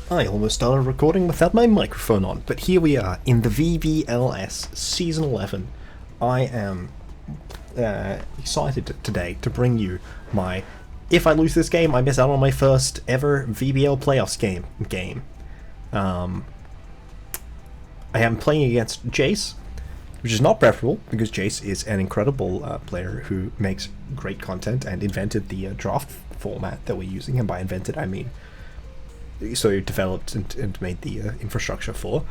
I almost started recording without my microphone on, but here we are in the VBLS Season 11. I am excited today to bring you my if I lose this game, I miss out on my first ever VBL playoffs game. I am playing against Jace, which is not preferable because Jace is an incredible player who makes great content and invented the draft format that we're using, and by invented I mean so he developed and made the infrastructure for,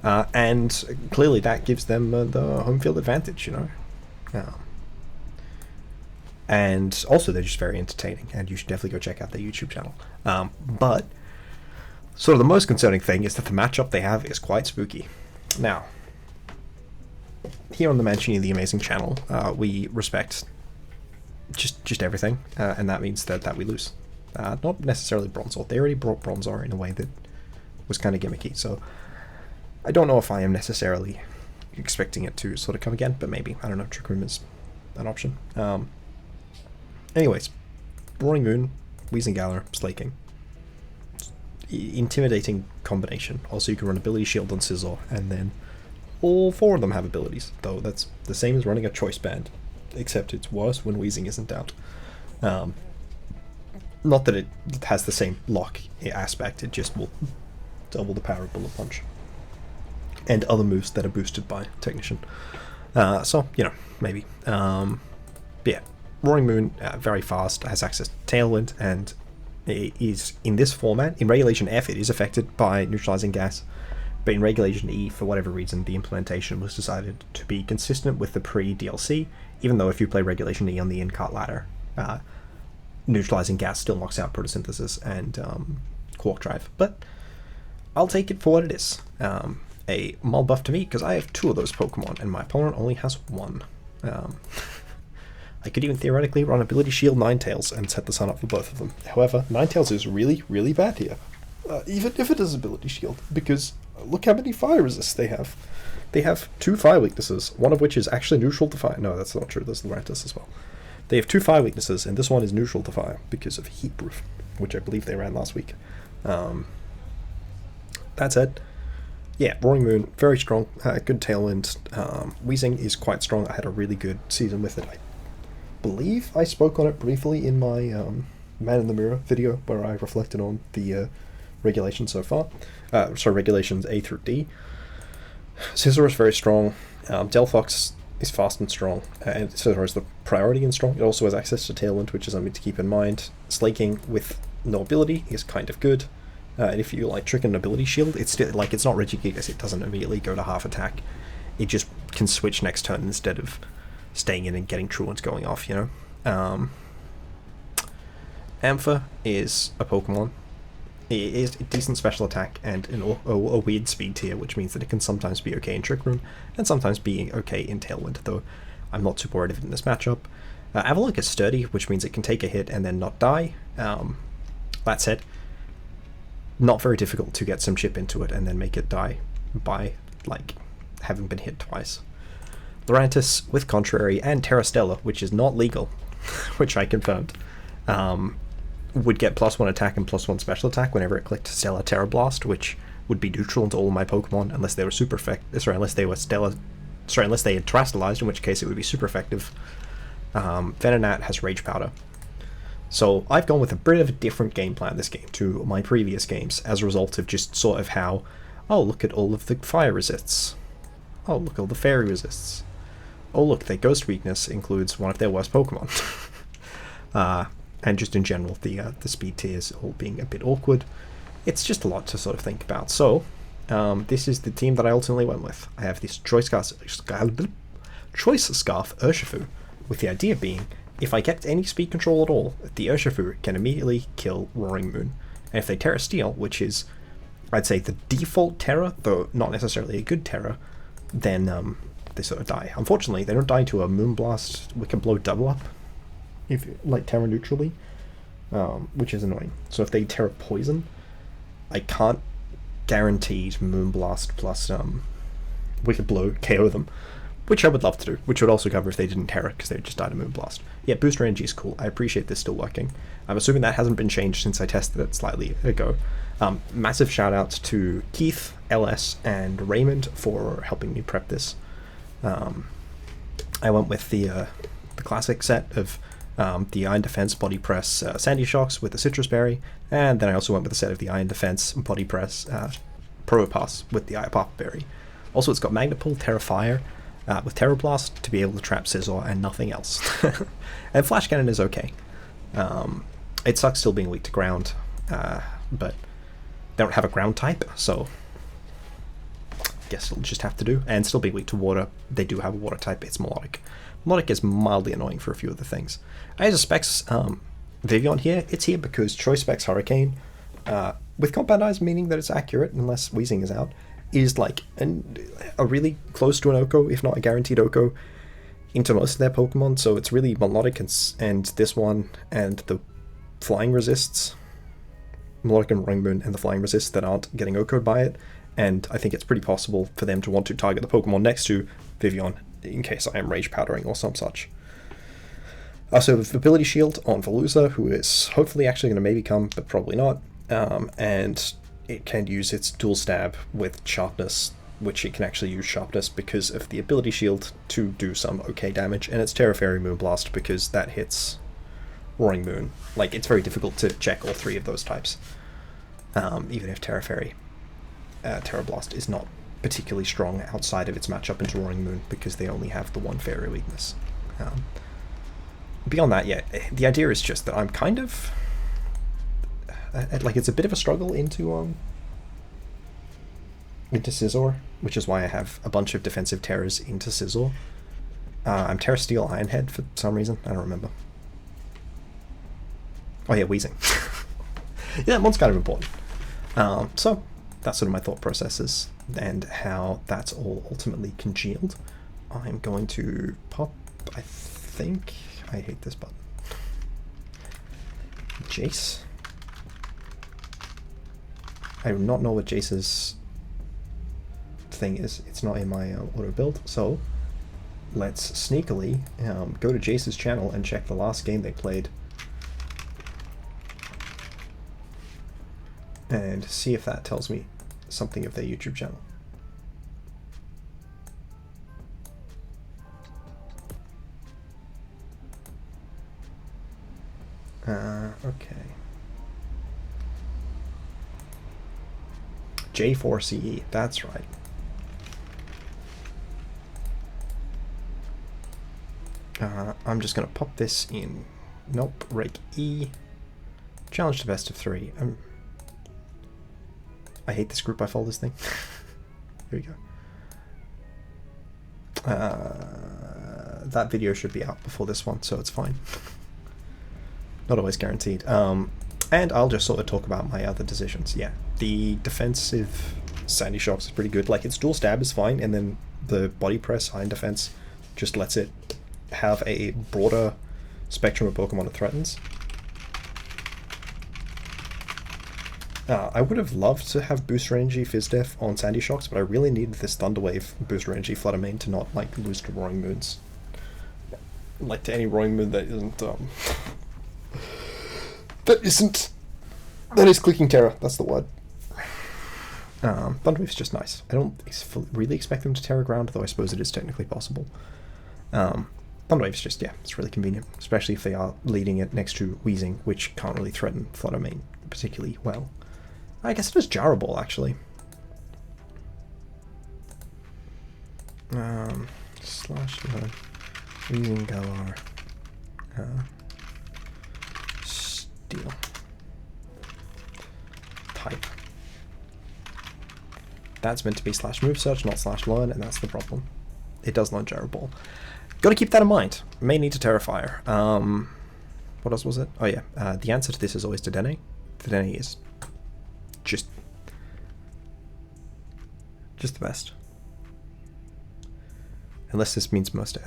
and clearly that gives them the home field advantage, you know. And also they're just very entertaining, and you should definitely go check out their YouTube channel. But sort of the most concerning thing is that the matchup they have is quite spooky. Now, here on the Mancini the Amazing channel, we respect just everything, and that means that we lose. Not necessarily Bronzor. They already brought Bronzor in a way that was kind of gimmicky, so I don't know if I am necessarily expecting it to sort of come again, but maybe. I don't know, Trick Room is an option. Anyways, Roaring Moon, Weezing Galar, Slaking. Intimidating combination. Also, you can run Ability Shield on Scizor, and then all four of them have abilities, though that's the same as running a Choice Band, except it's worse when Weezing isn't out. Not that it has the same lock aspect, it just will double the power of Bullet Punch. And other moves that are boosted by Technician. So, you know, maybe. But yeah, Roaring Moon, very fast, has access to Tailwind, and it is, in this format, in Regulation F it is affected by Neutralizing Gas, but in Regulation E, for whatever reason, the implementation was decided to be consistent with the pre-DLC, even though if you play Regulation E on the in-cart ladder, Neutralizing Gas still knocks out Photosynthesis and Quark Drive. But I'll take it for what it is. A Mull buff to me, because I have two of those Pokemon, and my opponent only has one. I could even theoretically run Ability Shield Ninetales and set the sun up for both of them. However, Ninetales is really, really bad here. Even if it is Ability Shield, because look how many fire resists they have. They have two fire weaknesses, one of which is actually neutral to fire. No, that's not true, there's Lurantis as well. They have two fire weaknesses, and this one is neutral to fire because of Heat Proof, which I believe they ran last week. That said, yeah, Roaring Moon, very strong, good Tailwind. Weezing is quite strong. I had a really good season with it. I believe I spoke on it briefly in my Man in the Mirror video, where I reflected on the regulations so far. Regulations A through D. Scizor is very strong. Delphox is fast and strong, and Scizor is the priority and strong. It also has access to Tailwind, which is something to keep in mind. Slaking with no ability is kind of good, and if you like trick an Ability Shield, it's still like it's not Regigigas. It doesn't immediately go to half attack. It just can switch next turn instead of staying in and getting Truants going off. You know, Ampher is a Pokemon. It is a decent special attack and a weird speed tier, which means that it can sometimes be okay in Trick Room and sometimes be okay in Tailwind, though I'm not super worried of it in this matchup. Avalok is sturdy, which means it can take a hit and then not die. That said, not very difficult to get some chip into it and then make it die by, like, having been hit twice. Lurantis with Contrary and Terrastella, which is not legal, which I confirmed, would get +1 attack and +1 special attack whenever it clicked Stellar Terra Blast, which would be neutral to all of my Pokemon unless they were super effective. Unless they had Terastallized, in which case it would be super effective. Venonat has Rage Powder. So I've gone with a bit of a different game plan this game to my previous games as a result of just sort of how, oh, look at all of the fire resists. Oh, look at all the fairy resists. Oh, look, their ghost weakness includes one of their worst Pokemon. And just in general, the speed tiers all being a bit awkward. It's just a lot to sort of think about. So, this is the team that I ultimately went with. I have this Choice Scarf Urshifu, with the idea being, if I get any speed control at all, the Urshifu can immediately kill Roaring Moon. And if they Terra Steel, which is, I'd say, the default Terra, though not necessarily a good Terra, then they sort of die. Unfortunately, they don't die to a Moonblast Wicked Blow double up, if like Terra neutrally, which is annoying. So if they Terra Poison, I can't guarantee Moonblast plus Wicked Blow KO them, which I would love to do, which would also cover if they didn't Terra, because they would just died of Moonblast. Yeah, Booster Energy is cool. I appreciate this still working. I'm assuming that hasn't been changed since I tested it slightly ago. Massive shout out to Keith, LS, and Raymond for helping me prep this. I went with the classic set of the Iron Defense Body Press Sandy Shocks with the Citrus Berry, and then I also went with a set of the Iron Defense Body Press Probopass with the Iapapa Berry. Also, it's got Magnet Pull, Terra Fire, with Terra Blast to be able to trap Scizor and nothing else. And Flash Cannon is okay. It sucks still being weak to ground, but they don't have a ground type, so I guess it'll just have to do. And still being weak to water, they do have a water type, it's Melodic. Melodic is mildly annoying for a few of the things. I have a Specs Vivillon here. It's here because Choice Specs Hurricane, with Compound Eyes meaning that it's accurate unless Weezing is out, is like a really close to an Oko, if not a guaranteed Oko, into most of their Pokemon. So it's really Melodic and this one and the Flying Resists, Melodic and Roaring Moon and the Flying Resists that aren't getting Oko'd by it. And I think it's pretty possible for them to want to target the Pokemon next to Vivillon in case I am Rage Powdering or some such. So with Ability Shield on Veluza, who is hopefully actually going to maybe come, but probably not. And it can use its Dual Stab with Sharpness, which it can actually use Sharpness because of the Ability Shield to do some okay damage. And it's Terra Fairy Moonblast because that hits Roaring Moon. Like, it's very difficult to check all three of those types. Even if Terra Fairy Terra Blast is not particularly strong outside of its matchup into Roaring Moon because they only have the one Fairy weakness. Beyond that, yeah, the idea is just that I'm kind of like, it's a bit of a struggle into Scizor, which is why I have a bunch of defensive Terras into Scizor. I'm Terra Steel Ironhead for some reason, I don't remember. Oh yeah, Weezing. Yeah, that one's kind of important. So that's sort of my thought processes and how that's all ultimately congealed. I'm going to pop, I think, I hate this button, Jace. I do not know what Jace's thing is. It's not in my auto build, so let's sneakily go to Jace's channel and check the last game they played and see if that tells me something of their YouTube channel. Okay. J4CE, that's right. I'm just going to pop this in. Nope, rake E. Challenge to best of 3. I hate this group, I follow this thing. Here we go. That video should be out before this one, so it's fine. Not always guaranteed. And I'll just sort of talk about my other decisions. Yeah, the defensive Sandy Shocks is pretty good. Like, its Dual Stab is fine, and then the Body Press Iron Defense just lets it have a broader spectrum of Pokemon it threatens. I would have loved to have Booster Energy Fizz Def on Sandy Shocks, but I really needed this Thunder Wave Booster Energy Flutter Mane to not, like, lose to Roaring Moons. Like, to any Roaring Moon that isn't, that is Clicking Terror, that's the word. Thunder Wave's just nice. I don't really expect them to Terra Ground, though I suppose it is technically possible. Thunder Wave's just, yeah, it's really convenient, especially if they are leading it next to Weezing, which can't really threaten Flutter Mane particularly well. I guess it is Jarra Ball, actually. Slash Weezing Galar. Steel. Type. That's meant to be slash move search, not slash learn, and that's the problem. It does learn Jarra Ball. Gotta keep that in mind. May need to Terrifier. What else was it? Oh yeah, the answer to this is always Dedenne. Dedenne is just the best. Unless this means most.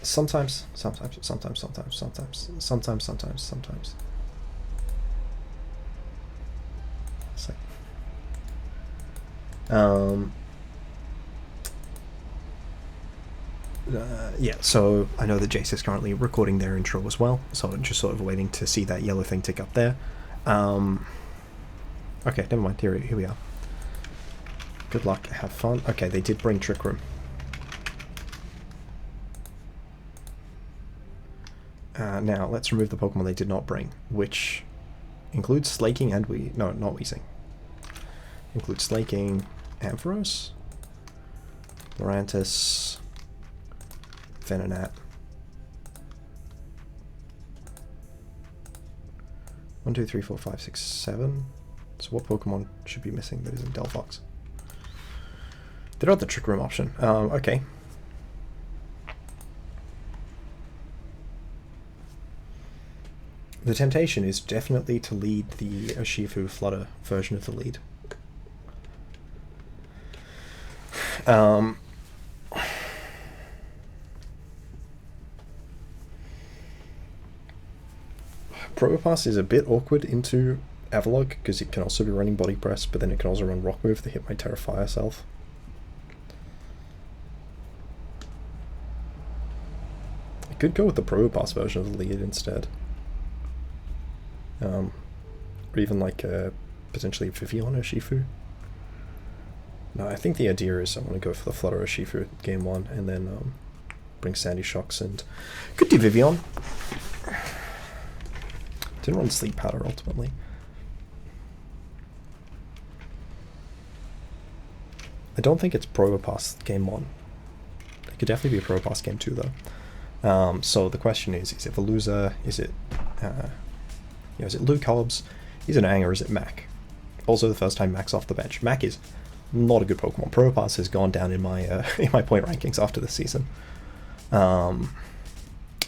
Sometimes. It's like, Yeah, so I know that Jace is currently recording their intro as well, so I'm just sort of waiting to see that yellow thing tick up there. Okay, never mind, here we are. Good luck, have fun. Okay, they did bring Trick Room. Now, let's remove the Pokemon they did not bring, which includes Slaking and no, not Weezing. Includes Slaking, Ampharos, Lurantis, Venonat. 1, 2, 3, 4, 5, 6, 7. So what Pokemon should be missing that isn't Delphox? They're not the Trick Room option. Okay. The temptation is definitely to lead the Urshifu Flutter version of the lead. Probopass is a bit awkward into Avalok because it can also be running Body Press, but then it can also run Rock Move to hit my Terrafire self. I could go with the Probopass version of the lead instead. Or even like potentially Vivillon or Urshifu. No, I think the idea is I want to go for the Flutter Urshifu at game 1 and then bring Sandy Shocks and could do Vivillon. Didn't run Sleep Powder ultimately. I don't think it's Probopass game 1. It could definitely be a Probopass game 2 though. So the question is it Veluza? Is it is it Luke Hobbs? Is it Ang or is it Mac? Also the first time Mac's off the bench. Mac is not a good Pokemon. Probopass has gone down in my in my point rankings after this season.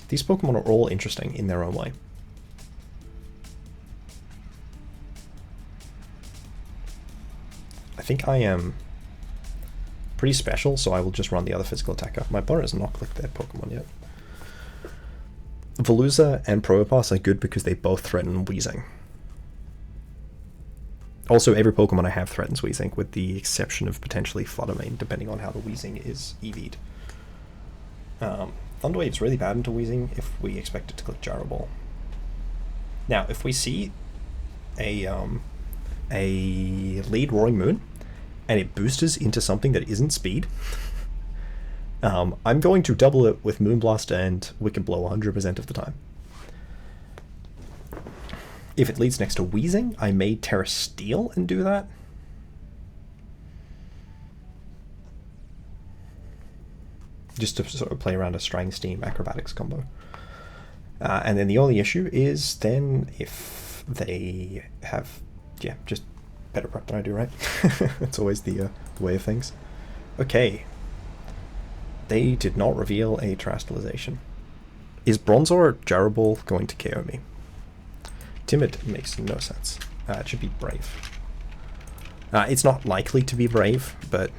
These Pokemon are all interesting in their own way. I think I am pretty special, so I will just run the other physical attacker. My opponent has not clicked their Pokemon yet. Veluza and Probopass are good because they both threaten Weezing. Also, every Pokemon I have threatens Weezing, with the exception of potentially Flutter Mane, depending on how the Weezing is EV'd. Thunderwave's really bad into Weezing if we expect it to click Gyro Ball. Now, if we see a lead Roaring Moon, and it boosters into something that isn't speed, I'm going to double it with Moonblast and Wicked Blow 100% of the time. If it leads next to Weezing, I may Terra Steel and do that. Just to sort of play around a Strang Steam Acrobatics combo. And then the only issue is then if they have, yeah, just better prep than I do, right? That's always the way of things. Okay. They did not reveal a Terastallization. Is Bronzor Gyro Ball going to KO me? Timid makes no sense. It should be Brave. It's not likely to be Brave, but...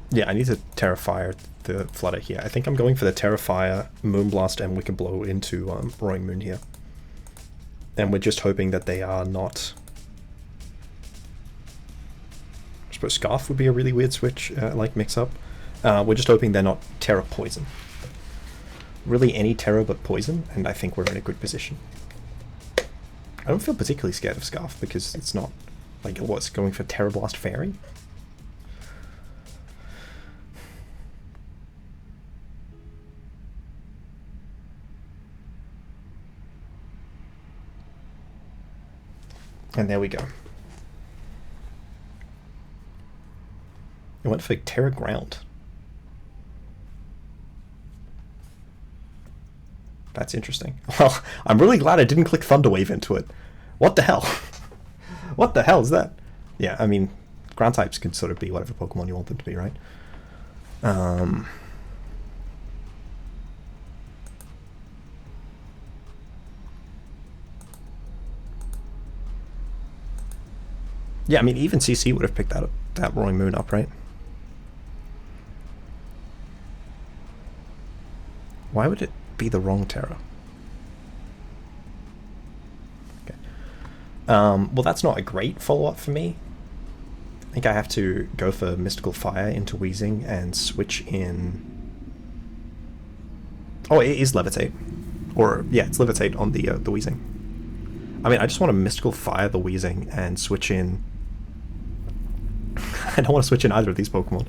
yeah, I need to Terrafire the Flutter here. I think I'm going for the Terrafire, Moonblast, and Wicked Blow into Roaring Moon here. And we're just hoping that they are not... I suppose Scarf would be a really weird switch, like mix-up. We're just hoping they're not Terra Poison. Really any Terra but Poison, and I think we're in a good position. I don't feel particularly scared of Scarf, because it's not, like, what's going for Terra Blast Fairy? And there we go. It went for Terra Ground. That's interesting. Well, I'm really glad I didn't click Thunderwave into it. What the hell? What the hell is that? Yeah, I mean, ground types can sort of be whatever Pokemon you want them to be, right? Yeah, I mean, even CC would have picked that Roaring Moon up, right? Why would it be the wrong Terra? Well, that's not a great follow-up for me. I think I have to go for Mystical Fire into Wheezing and switch in... Oh, it is Levitate. Or, yeah, it's Levitate on the Wheezing. I mean, I just want to Mystical Fire the Wheezing and switch in... I don't want to switch in either of these Pokemon.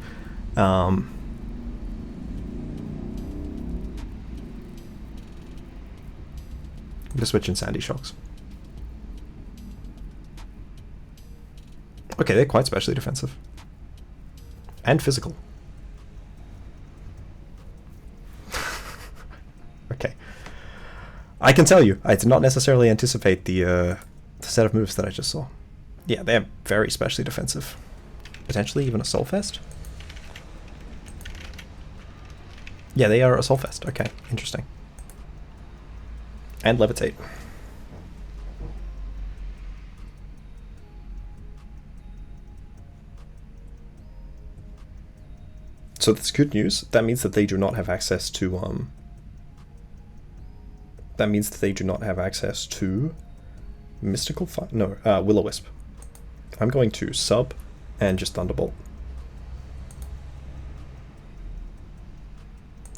I'm going to switch in Sandy Shocks. Okay, they're quite specially defensive. And physical. Okay. I can tell you, I did not necessarily anticipate the set of moves that I just saw. Yeah, they're very specially defensive. Potentially even a Soulfest? Yeah, they are a Soulfest. Okay, interesting. And Levitate. So that's good news. That means that they do not have access to that means that they do not have access to Mystical Fire. No, Will-O-Wisp. I'm going to sub and just Thunderbolt.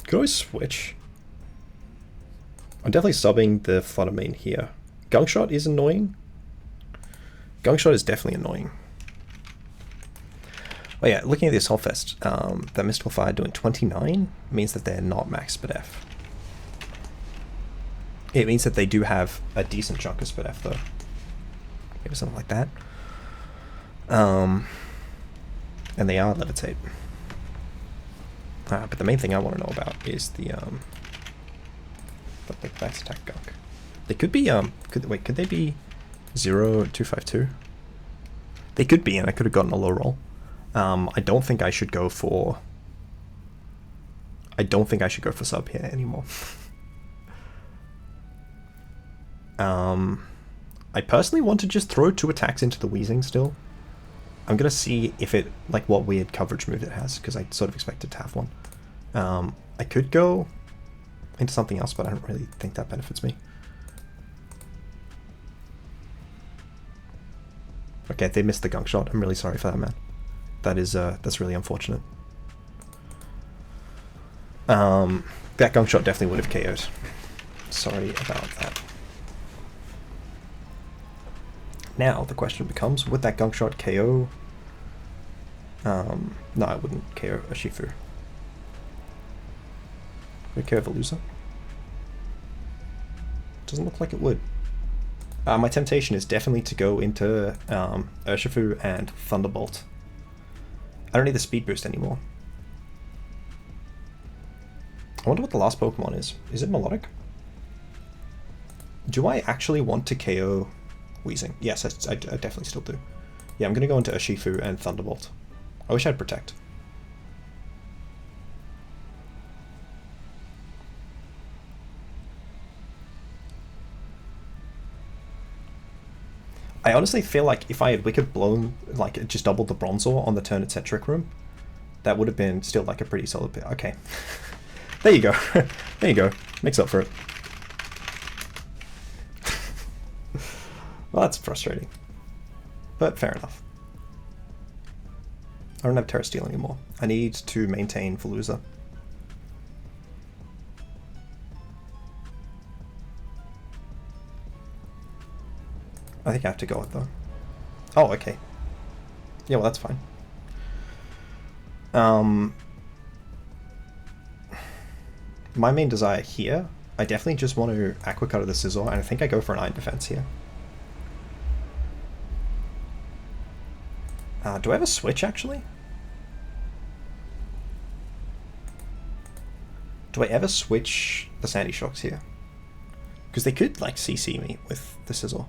Could always switch. I'm definitely subbing the Flutter Mane here. Gunk Shot is annoying. Gunk Shot is definitely annoying. Oh yeah, looking at this Hellfest, that Mystical Fire doing 29 means that they're not max SpDef. It means that they do have a decent chunk of SpDef though. Maybe something like that. And they are Levitate. But the main thing I want to know about is the max attack Gunk. They could be could they be 0-252? They could be, and I could have gotten a low roll. I don't think I should go for sub here anymore. I personally want to just throw 2 attacks into the Wheezing still. I'm gonna see if it, like, what weird coverage move it has, because I sort of expected to have one. I could go into something else, but I don't really think that benefits me. Okay, they missed the Gunk Shot. I'm really sorry for that, man. That is that's really unfortunate. That Gunk Shot definitely would have KO'd. Sorry about that. Now the question becomes, would that Gunk Shot KO? No, I wouldn't KO Urshifu. Would it KO Veluza? Doesn't look like it would. My temptation is definitely to go into Urshifu and Thunderbolt. I don't need the speed boost anymore. I wonder what the last Pokemon is. Is it Melodic? Do I actually want to KO Wheezing? Yes, I definitely still do. Yeah, I'm going to go into Urshifu and Thunderbolt. I wish I had Protect. I honestly feel like if I had Wicked Blown, like, just doubled the Bronzor on the turn it set Trick Room, that would have been still, like, a pretty solid bit. Okay. There you go. There you go. Makes up for it. Well, that's frustrating. But fair enough. I don't have Terra Steel anymore. I need to maintain Veluza. I think I have to go with though. Oh, okay. Yeah, well, that's fine. My main desire here, I definitely just want to Aqua Cutter the Scizor, and I think I go for an Iron Defense here. Do I have a switch, actually? Do I ever switch the Sandy Shocks here? Because they could, like, CC me with the Scizor.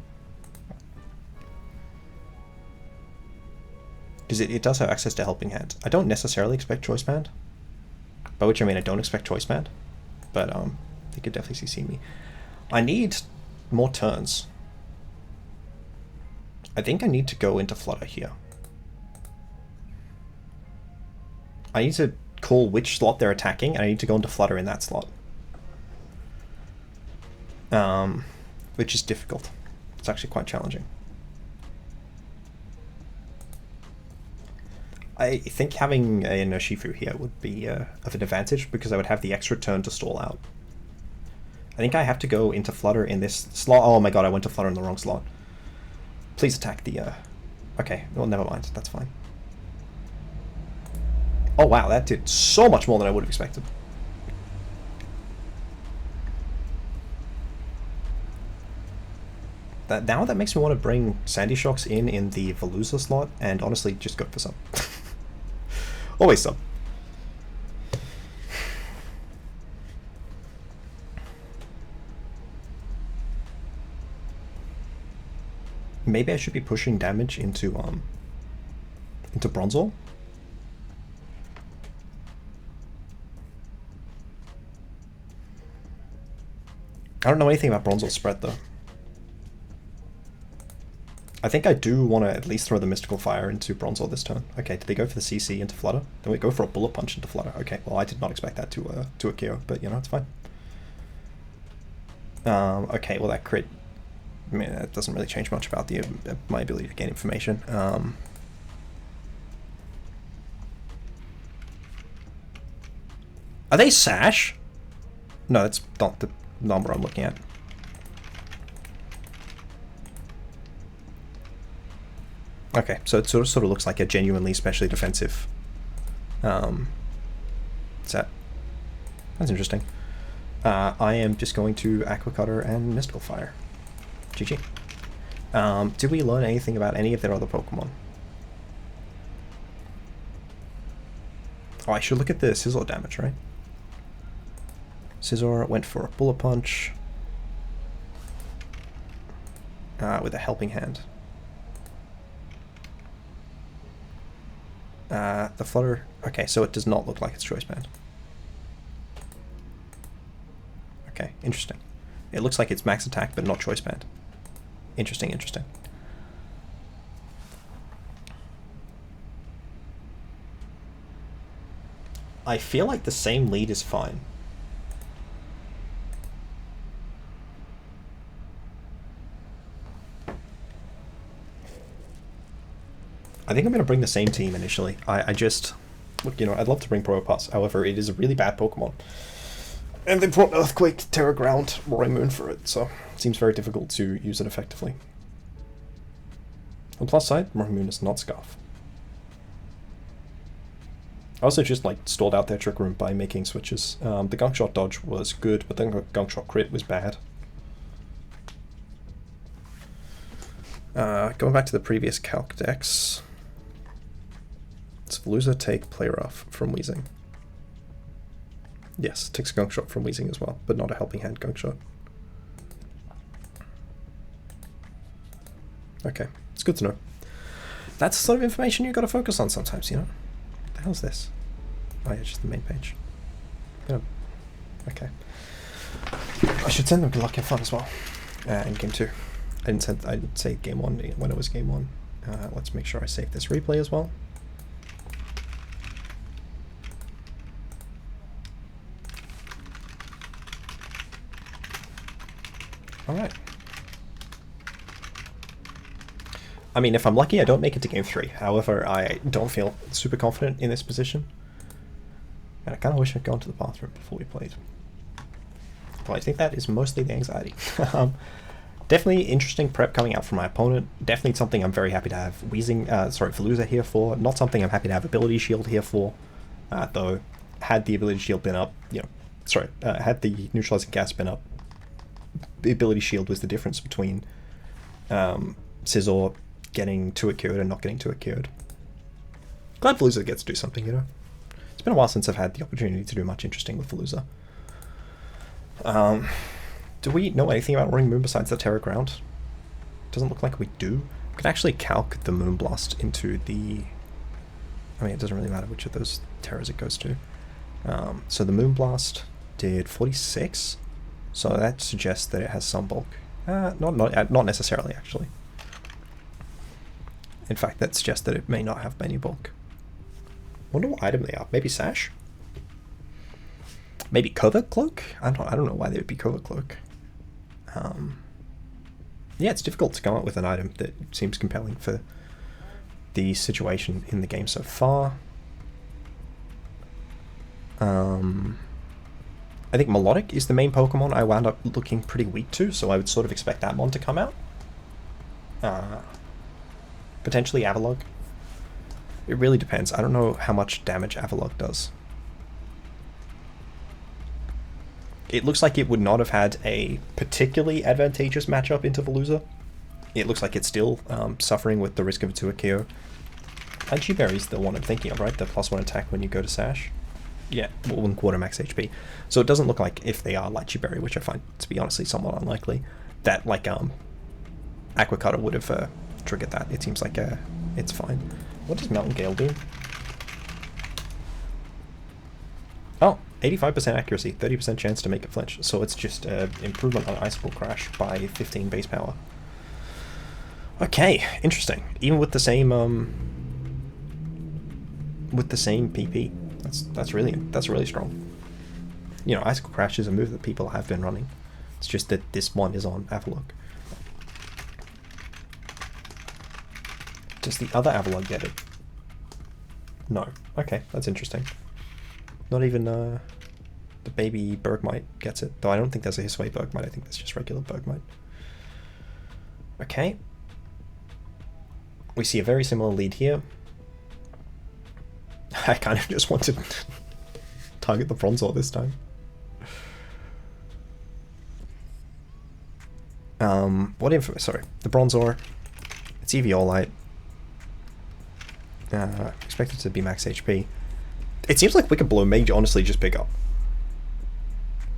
Because it does have access to Helping Hand. I don't necessarily expect Choice Band. By which I mean I don't expect Choice Band. But they could definitely CC me. I need more turns. I think I need to go into Flutter here. I need to call which slot they're attacking, and I need to go into Flutter in that slot. Which is difficult. It's actually quite challenging. I think having an Urshifu here would be of an advantage because I would have the extra turn to stall out. I think I have to go into Flutter in this slot. Oh my god, I went to Flutter in the wrong slot. Please attack the... Okay, well, never mind. That's fine. Oh wow, that did so much more than I would have expected. Now that makes me want to bring Sandy Shocks in the Veluza slot and honestly just go for some. Always some. Maybe I should be pushing damage into Bronzor. I don't know anything about Bronzor's spread though. I think I do want to at least throw the Mystical Fire into Bronzor this turn. Okay, did they go for the CC into Flutter? Then we go for a Bullet Punch into Flutter. Okay, well I did not expect that to occur, but you know, it's fine. Okay, well that crit, I mean, that doesn't really change much about my ability to gain information. Are they Sash? No, that's not the number I'm looking at. Okay, so it sort of looks like a genuinely specially defensive set. That's interesting. I am just going to Aqua Cutter and Mystical Fire. GG. Did we learn anything about any of their other Pokemon? Oh, I should look at the Scizor damage, right? Scizor went for a Bullet Punch with a Helping Hand. The Flutter... Okay, so it does not look like it's Choice Band. Okay, interesting. It looks like it's max attack, but not Choice Band. Interesting, interesting. I feel like the same lead is fine. I think I'm going to bring the same team initially. I just... Look, you know, I'd love to bring Probopass. However, it is a really bad Pokemon. And they brought Earthquake, Terra Ground, Roaring Moon for it, so it seems very difficult to use it effectively. On the plus side, Roaring Moon is not Scarf. I also just, like, stalled out their Trick Room by making switches. The Gunk Shot dodge was good, but then Gunk Shot crit was bad. Going back to the previous Calc decks... Does Veluza take Play Rough from Weezing? Yes, takes a Gunk Shot from Weezing as well, but not a Helping Hand Gunk Shot. Okay, it's good to know. That's the sort of information you've got to focus on sometimes, you know? What the hell's this? Oh yeah, just the main page. Okay. I should send them good luck and fun as well. In game 2. I didn't say game 1 when it was game 1. Let's make sure I save this replay as well. Alright. I mean, if I'm lucky, I don't make it to game 3. However, I don't feel super confident in this position. And I kind of wish I'd gone to the bathroom before we played. Well, I think that is mostly the anxiety. Definitely interesting prep coming out from my opponent. Definitely something I'm very happy to have Veluza here for. Not something I'm happy to have Ability Shield here for. Though, had the Ability Shield been up, had the Neutralizing Gas been up, the Ability Shield was the difference between Scizor getting to it cured and not getting to it cured. Glad Veluza gets to do something, you know. It's been a while since I've had the opportunity to do much interesting with Veluza. Do we know anything about Roaring Moon besides the Terra Ground? Doesn't look like we do. We can actually calc the Moonblast into the... I mean, it doesn't really matter which of those Terras it goes to. So the Moonblast did 46, so that suggests that it has some bulk. Not necessarily, actually. In fact, that suggests that it may not have any bulk. Wonder what item they are. Maybe Sash? Maybe Covert Cloak? I don't know why they would be Covert Cloak. Yeah, it's difficult to come up with an item that seems compelling for the situation in the game so far. I think Melodic is the main Pokemon I wound up looking pretty weak to, so I would sort of expect that one to come out. Potentially Avalugg. It really depends. I don't know how much damage Avalugg does. It looks like it would not have had a particularly advantageous matchup into Veluza. It looks like it's still suffering with the risk of a 2-hit KO. Lychee Berry's the one I'm thinking of, right? The +1 attack when you go to Sash. Yeah, 1/4 max HP. So it doesn't look like, if they are Lychee Berry, which I find to be honestly somewhat unlikely, that like Aqua Cutter would have triggered that. It seems like it's fine. What does Mountain Gale do? Oh, 85% accuracy, 30% chance to make it flinch. So it's just improvement on Icicle Crash by 15 base power. Okay, interesting. Even with the same PP, that's really strong. You know, Icicle Crash is a move that people have been running. It's just that this one is on Avalugg. Does the other Avalugg get it? No. Okay, that's interesting. Not even the baby Bergmite gets it, though I don't think there's a Hisway Bergmite. I think that's just regular Bergmite. Okay. We see a very similar lead here. I kind of just want to target the Bronzor this time. What info? Sorry, the Bronzor. It's Eviolite. Expected to be max HP. It seems like Wicked Blow may honestly just pick up,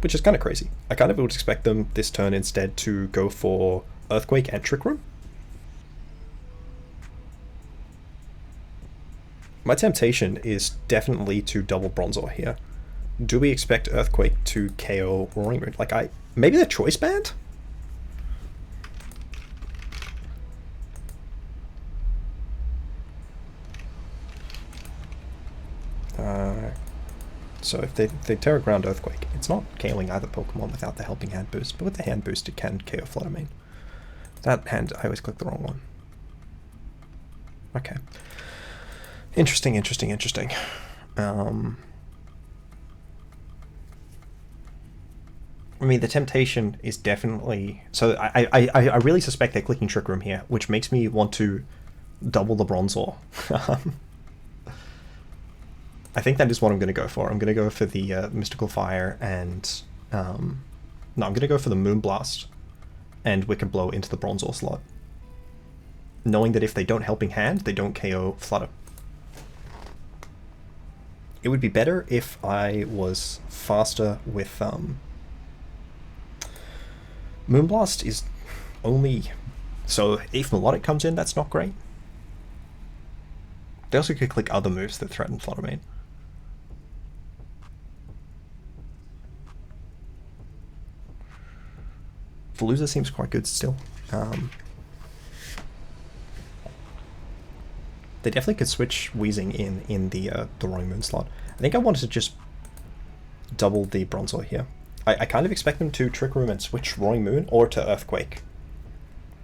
which is kind of crazy. I kind of would expect them this turn instead to go for Earthquake and Trick Room. My temptation is definitely to double Bronzor here. Do we expect Earthquake to KO Roaring Moon? Like maybe the Choice Band? So if they Terra Ground Earthquake, it's not KOing either Pokemon without the Helping Hand boost, but with the hand boost it can KO Flutter Mane. That hand, I always click the wrong one. Okay. Interesting. I mean, the temptation is definitely... So I really suspect they're clicking Trick Room here, which makes me want to double the Bronzor. I think that is what I'm going to go for. I'm going to go for the Mystical Fire and... no, I'm going to go for the Moonblast and Wicked Blow into the Bronzor slot, knowing that if they don't Helping Hand, they don't KO Flutter. It would be better if I was faster with... Moonblast is only... So if Melodic comes in, that's not great. They also could click other moves that threaten Flutter Mane. Veluza seems quite good still. They definitely could switch Weezing in the Roaring Moon slot. I think I wanted to just double the Bronzor here. I kind of expect them to Trick Room and switch Roaring Moon or to Earthquake.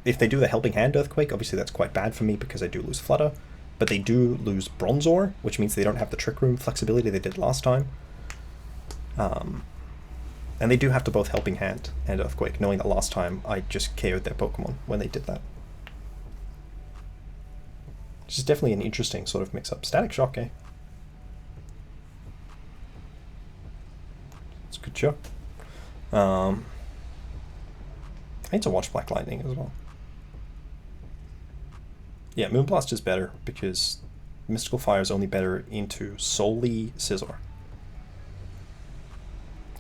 If they do the Helping Hand Earthquake, obviously that's quite bad for me because I do lose Flutter, but they do lose Bronzor, which means they don't have the Trick Room flexibility they did last time. And they do have to both Helping Hand and Earthquake, knowing that last time I just KO'd their Pokemon when they did that. Which is definitely an interesting sort of mix-up. Static Shock, eh? It's a good show. I need to watch Black Lightning as well. Yeah, Moonblast is better because Mystical Fire is only better into solely Scizor.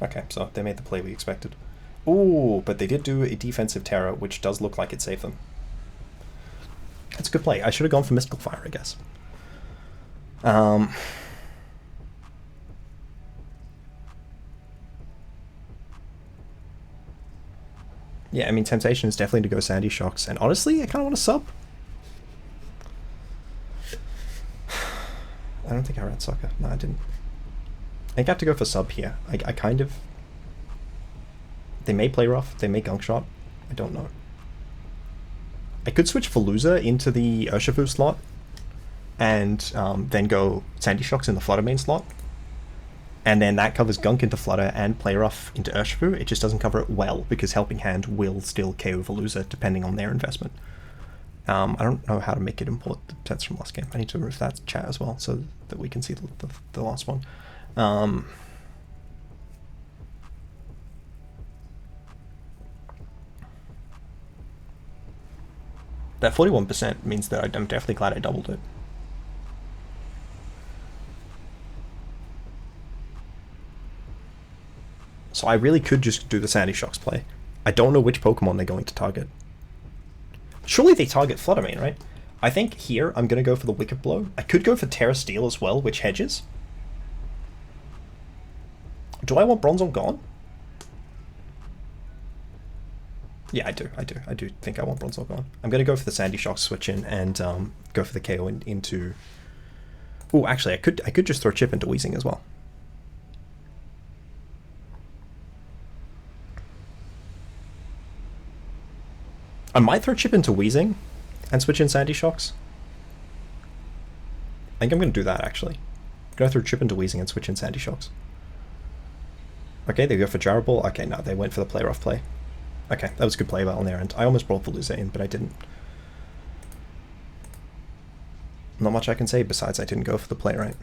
Okay, so they made the play we expected. Ooh, but they did do a defensive Terra, which does look like it saved them. That's a good play. I should have gone for Mystical Fire, I guess. Yeah, I mean, temptation is definitely to go Sandy Shocks, and honestly, I kind of want to sub. I don't think I ran Sucker. No, I didn't. I think I have to go for sub here. I kind of... They may play rough, they may Gunk Shot. I don't know. I could switch Veluza into the Urshifu slot, and then go Sandy Shocks in the Flutter Mane slot. And then that covers Gunk into Flutter and Play Rough into Urshifu. It just doesn't cover it well, because Helping Hand will still KO Veluza depending on their investment. I don't know how to make it import the sets from last game. I need to remove that chat as well so that we can see the last one. That 41% means that I'm definitely glad I doubled it. So I really could just do the Sandy Shocks play. I don't know which Pokemon they're going to target. Surely they target Flutter Mane, right? I think here I'm going to go for the Wicked Blow. I could go for Terra Steel as well, which hedges. Do I want Bronzor gone? Yeah, I do think I want Bronzor gone. I'm going to go for the Sandy Shocks switch in and go for the KO into... Oh, actually, I could just throw Chip into Weezing as well. I might throw Chip into Weezing and switch in Sandy Shocks. I think I'm going to do that, actually. I'm going to throw Chip into Weezing and switch in Sandy Shocks. Okay, they go for Gyro Ball. Okay, no, they went for the Play Rough play. Okay, that was a good play on their end. I almost brought Veluza in, but I didn't. Not much I can say besides I didn't go for the play right.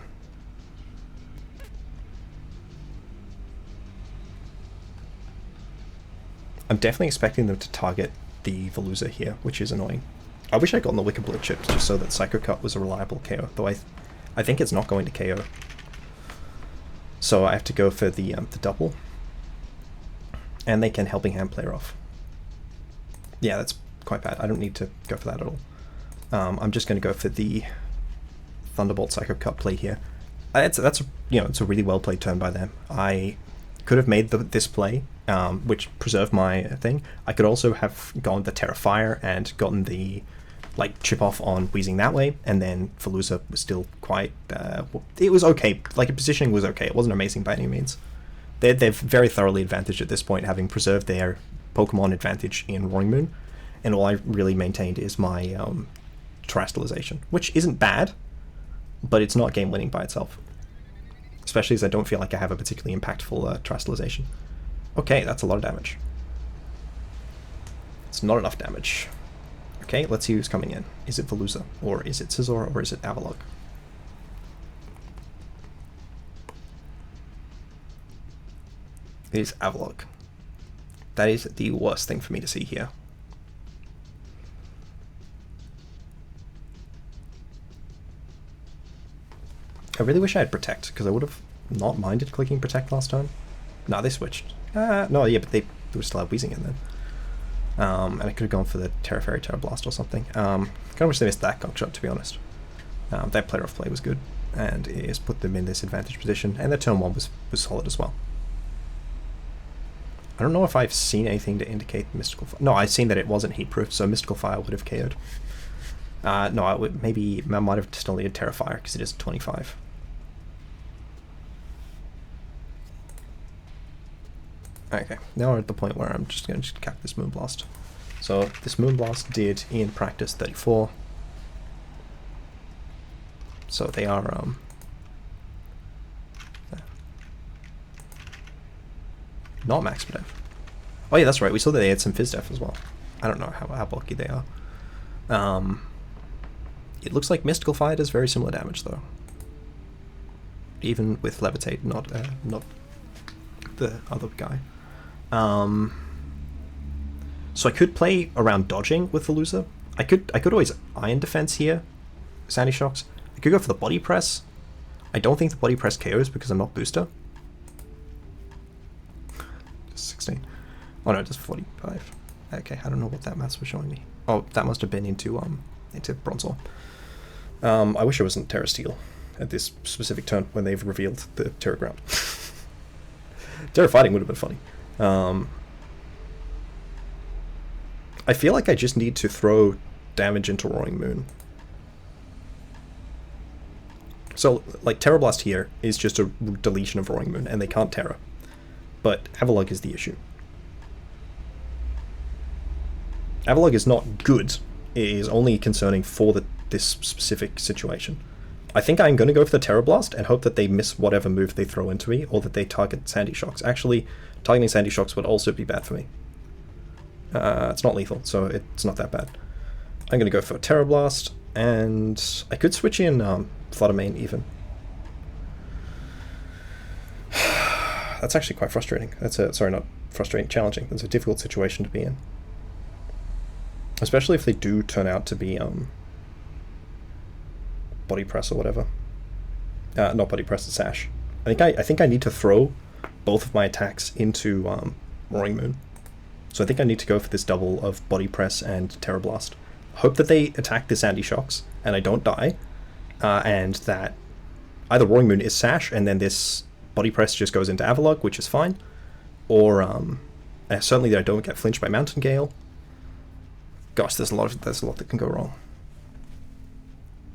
I'm definitely expecting them to target the Veluza here, which is annoying. I wish I'd gotten the Wicked Blow chips just so that Psycho Cut was a reliable KO, though I think it's not going to KO. So I have to go for the double. And they can Helping Hand Play Rough. Yeah, that's quite bad. I don't need to go for that at all. I'm just going to go for the Thunderbolt Psycho Cut play here. That's a, you know, it's a really well played turn by them. I could have made this play, which preserved my thing. I could also have gone the Terra Fire and gotten the chip off on Weezing that way, and then Veluza was still quite. It was okay. Positioning was okay. It wasn't amazing by any means. They've very thoroughly advantaged at this point, having preserved their Pokemon advantage in Roaring Moon, and all I really maintained is my Terastallization, which isn't bad, but it's not game winning by itself. Especially as I don't feel like I have a particularly impactful Terastallization. Okay, that's a lot of damage. It's not enough damage. Okay, let's see who's coming in. Is it Veluza, or is it Scizor, or is it Avalugg? It is Avalugg. That is the worst thing for me to see here. I really wish I had Protect, because I would have not minded clicking Protect last time. No, they switched. No, yeah, but they would still have Weezing in then. And I could have gone for the Terra Fairy, Terra Blast or something. Kind of wish they missed that Gunk Shot, to be honest. That Play Rough play was good, and it has put them in this advantage position, and their turn 1 was solid as well. I don't know if I've seen anything to indicate Mystical Fire. No, I've seen that it wasn't heat-proof, so Mystical Fire would have KO'd. No, I might have still needed Terra Fire, because it is 25. Okay, now we're at the point where I'm just going to cap this Moonblast. So this Moonblast did in practice 34. So they are not max def. Oh yeah, that's right. We saw that they had some Fizz def as well. I don't know how bulky they are. It looks like Mystical Fire does very similar damage though. Even with Levitate, not the other guy. So I could play around dodging with Veluza. I could always Iron Defense here, Sandy Shocks. I could go for the Body Press. I don't think the Body Press KOs because I'm not Booster. 16. Oh no, just 45. Okay, I don't know what that maths was showing me. Oh, that must have been into Bronzor. I wish it wasn't Terra Steel at this specific turn when they've revealed the Terra Ground. Terra Fighting would have been funny. I feel like I just need to throw damage into Roaring Moon. So, Terra Blast here is just a deletion of Roaring Moon, and they can't Terra. But Avalugg is the issue. Avalugg is not good, is only concerning for this specific situation. I think I'm going to go for the Terra Blast and hope that they miss whatever move they throw into me, or that they target Sandy Shocks. Actually, targeting Sandy Shocks would also be bad for me. It's not lethal, so it's not that bad. I'm going to go for Terra Blast, and I could switch in Flutter Mane even. That's actually quite frustrating. Sorry, not frustrating, challenging. That's a difficult situation to be in. Especially if they do turn out to be Body Press or whatever. Not Body Press, it's Sash. I think I need to throw both of my attacks into Roaring Moon. So I think I need to go for this double of Body Press and Terra Blast. Hope that they attack the Sandy Shocks and I don't die, and that either Roaring Moon is Sash and then this Body Press just goes into Avalugg, which is fine, or certainly that I don't get flinched by Mountain Gale. Gosh, there's a lot that can go wrong.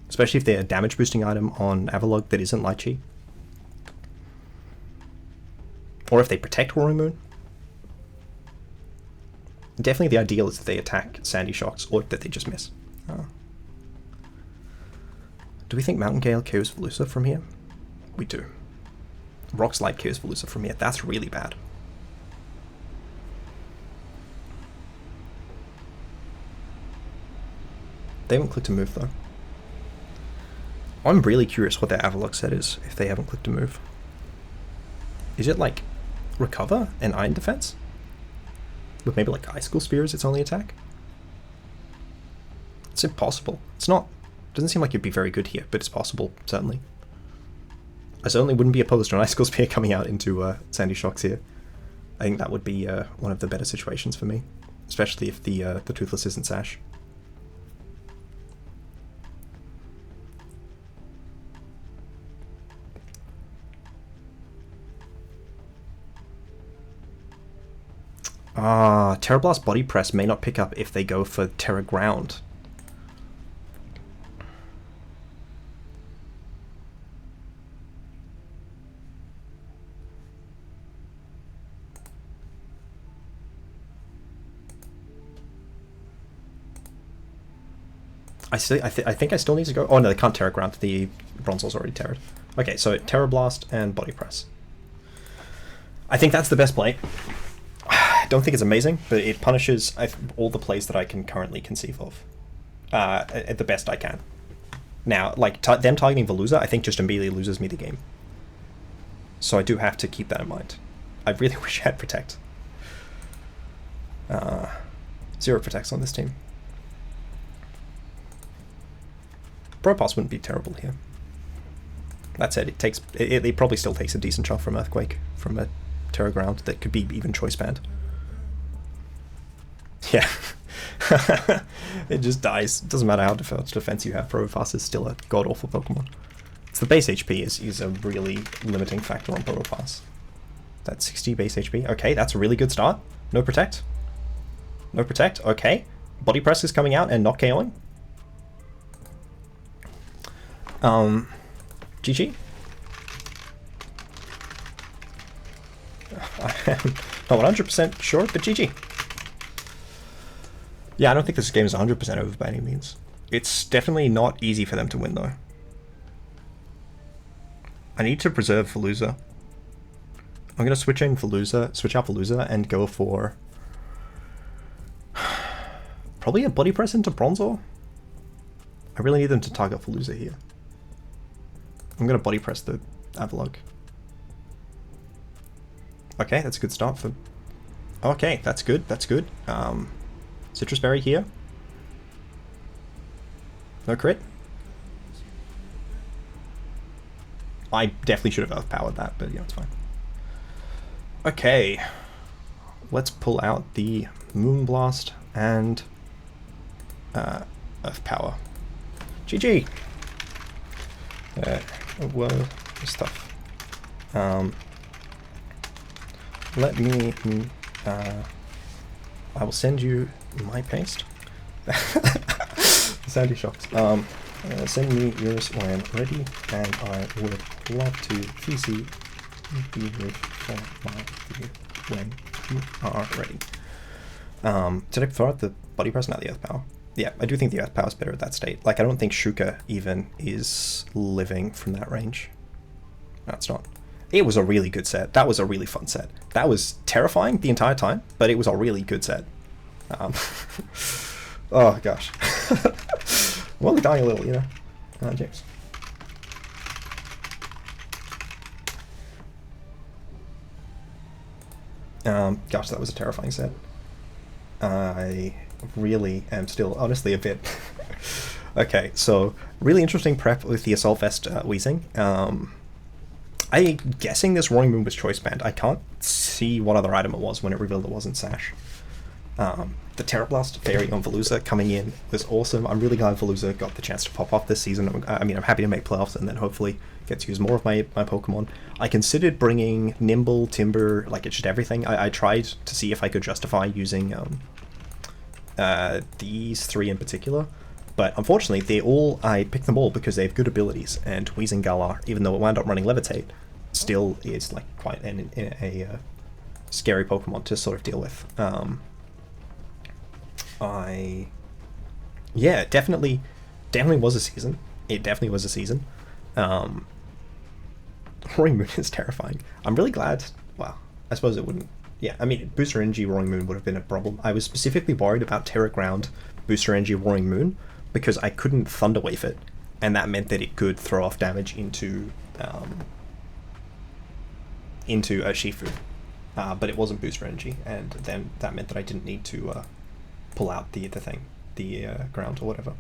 Especially if they're a damage boosting item on Avalugg that isn't Lychee. Or if they protect Roaring Moon. Definitely the ideal is that they attack Sandy Shocks, or that they just miss. Do we think Mountain Gale KOs Veluza from here? We do. Rock Slide KOs Veluza from here. That's really bad. They haven't clicked a move though. I'm really curious what their Avalugg set is if they haven't clicked a move. Is it like Recover and Iron Defense? With maybe like Icicle Spear as its only attack? It's impossible. It's not. Doesn't seem like it'd be very good here, but it's possible, certainly. I certainly wouldn't be opposed to an Icicle Spear coming out into Sandy Shocks here. I think that would be one of the better situations for me, especially if the Toothless isn't Sash. Terra Blast Body Press may not pick up if they go for Terra Ground. I think I still need to go. Oh no, they can't Terra Ground. The Bronzor's already terrored. Okay, so Terra Blast and Body Press. I think that's the best play. I don't think it's amazing, but it punishes all the plays that I can currently conceive of at the best I can. Now, like them targeting Veluza, I think just immediately loses me the game. So I do have to keep that in mind. I really wish I had Protect. 0 Protects on this team. Probopass wouldn't be terrible here. That said, it probably still takes a decent chunk from Earthquake, from a Terra Ground that could be even choice banned. Yeah. It just dies. It doesn't matter how much defense you have, Probopass is still a god-awful Pokemon. It's the base HP is a really limiting factor on Probopass. That's 60 base HP. Okay, that's a really good start. No Protect. No Protect. Okay. Body Press is coming out and not KOing. GG. I am not 100% sure, but GG. Yeah, I don't think this game is 100% over by any means. It's definitely not easy for them to win, though. I need to preserve Veluza. I'm going to switch out Veluza and go for probably a Body Press into Bronzor. I really need them to target Veluza here. I'm going to Body Press the Avalugg. Okay, that's a good start for... Okay, that's good, that's good. Citrus Berry here. No crit. I definitely should have overpowered that, but yeah, it's fine. Okay. Let's pull out the Moonblast and Earth Power. GG! Well, stuff. Let me... I will send you my paste. Sandy Shocks. Send me yours when ready, and I would love to VC you for my video when you are ready. Did I throw out the Body Press? Not the Earth Power. Yeah, I do think the Earth Power is better at that state. Like, I don't think Shuka even is living from that range. No, it's not. It was a really good set. That was a really fun set. That was terrifying the entire time, but it was a really good set. Oh, gosh. I'm only dying a little, you know. James. Gosh, that was a terrifying set. I really am still, honestly, a bit... Okay, so, really interesting prep with the Assault Vest Wheezing. I'm guessing this Roaring Moon was Choice Band. I can't see what other item it was when it revealed it wasn't Sash. The Terra Blast Fairy on Veluza coming in was awesome. I'm really glad Veluza got the chance to pop off this season. I mean, I'm happy to make playoffs and then hopefully get to use more of my Pokemon. I considered bringing Nimble, Timber, like it's just everything. I tried to see if I could justify using these three in particular, but unfortunately I picked them all because they have good abilities, and Weezing Galar, even though it wound up running Levitate, still is like quite a scary Pokemon to sort of deal with. Yeah, it definitely was a season. It definitely was a season. Roaring Moon is terrifying. I'm really glad. Well, I suppose it wouldn't. Yeah, I mean, Booster Energy Roaring Moon would have been a problem. I was specifically worried about Terra Ground Booster Energy Roaring Moon because I couldn't Thunder Wave it, and that meant that it could throw off damage into Urshifu. But it wasn't Booster Energy, and then that meant that I didn't need to pull out the ground or whatever.